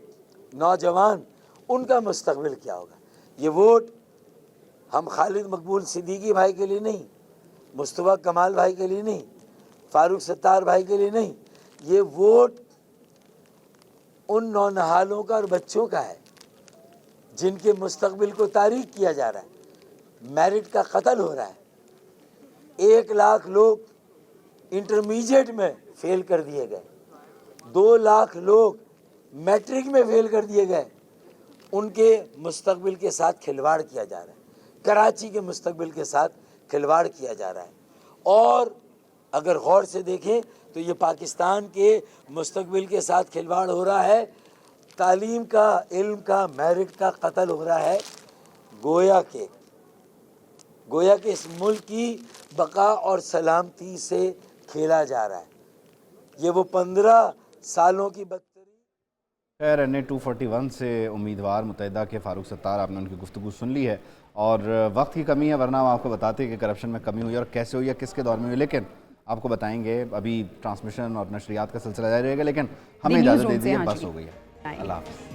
[SPEAKER 5] नौजवान, उनका मुस्तकबिल क्या होगा? ये वोट हम खालिद मकबूल सिद्दीकी भाई के लिए नहीं, मुस्तफा कमाल भाई के लिए नहीं, फारूक सत्तार भाई के लिए नहीं, ये वोट उन नौनहालों का और बच्चों का है जिनके मुस्तकबिल को तारीक किया जा रहा है। मेरिट का कत्ल हो रहा है। 1 लाख लोग इंटरमीडिएट में फेल कर दिए गए, 2 लाख लोग मैट्रिक में फेल कर दिए गए। उनके मुस्तकबिल के साथ खिलवाड़ किया जा रहा है, कराची के मुस्तकबिल के साथ खिलवाड़ किया जा रहा है। और अगर गौर से देखें तो ये पाकिस्तान के मुस्तकबिल के साथ खिलवाड़ हो रहा है, तालीम का, इल्म का, मेरिट का कत्ल हो रहा है। गोया के इस मुल्क की बका और सलामती से खेला जा रहा है। ये वो 15 सालों की
[SPEAKER 1] खैर NA 241 से उम्मीदवार मुत्तहिदा के फारूक सत्तार, आपने उनकी गुफ्तगू सुन ली है और वक्त की कमी है, वरना हम आपको बताते कि करप्शन में कमी हुई और कैसे हुई है, किसके दौर में हुई, लेकिन आपको बताएंगे। अभी ट्रांसमिशन और नशरियात का सिलसिला जारी रहेगा, लेकिन हमें इजाज़त दे दी है, बस हो गई है। अल्लाह हाफ़िज़।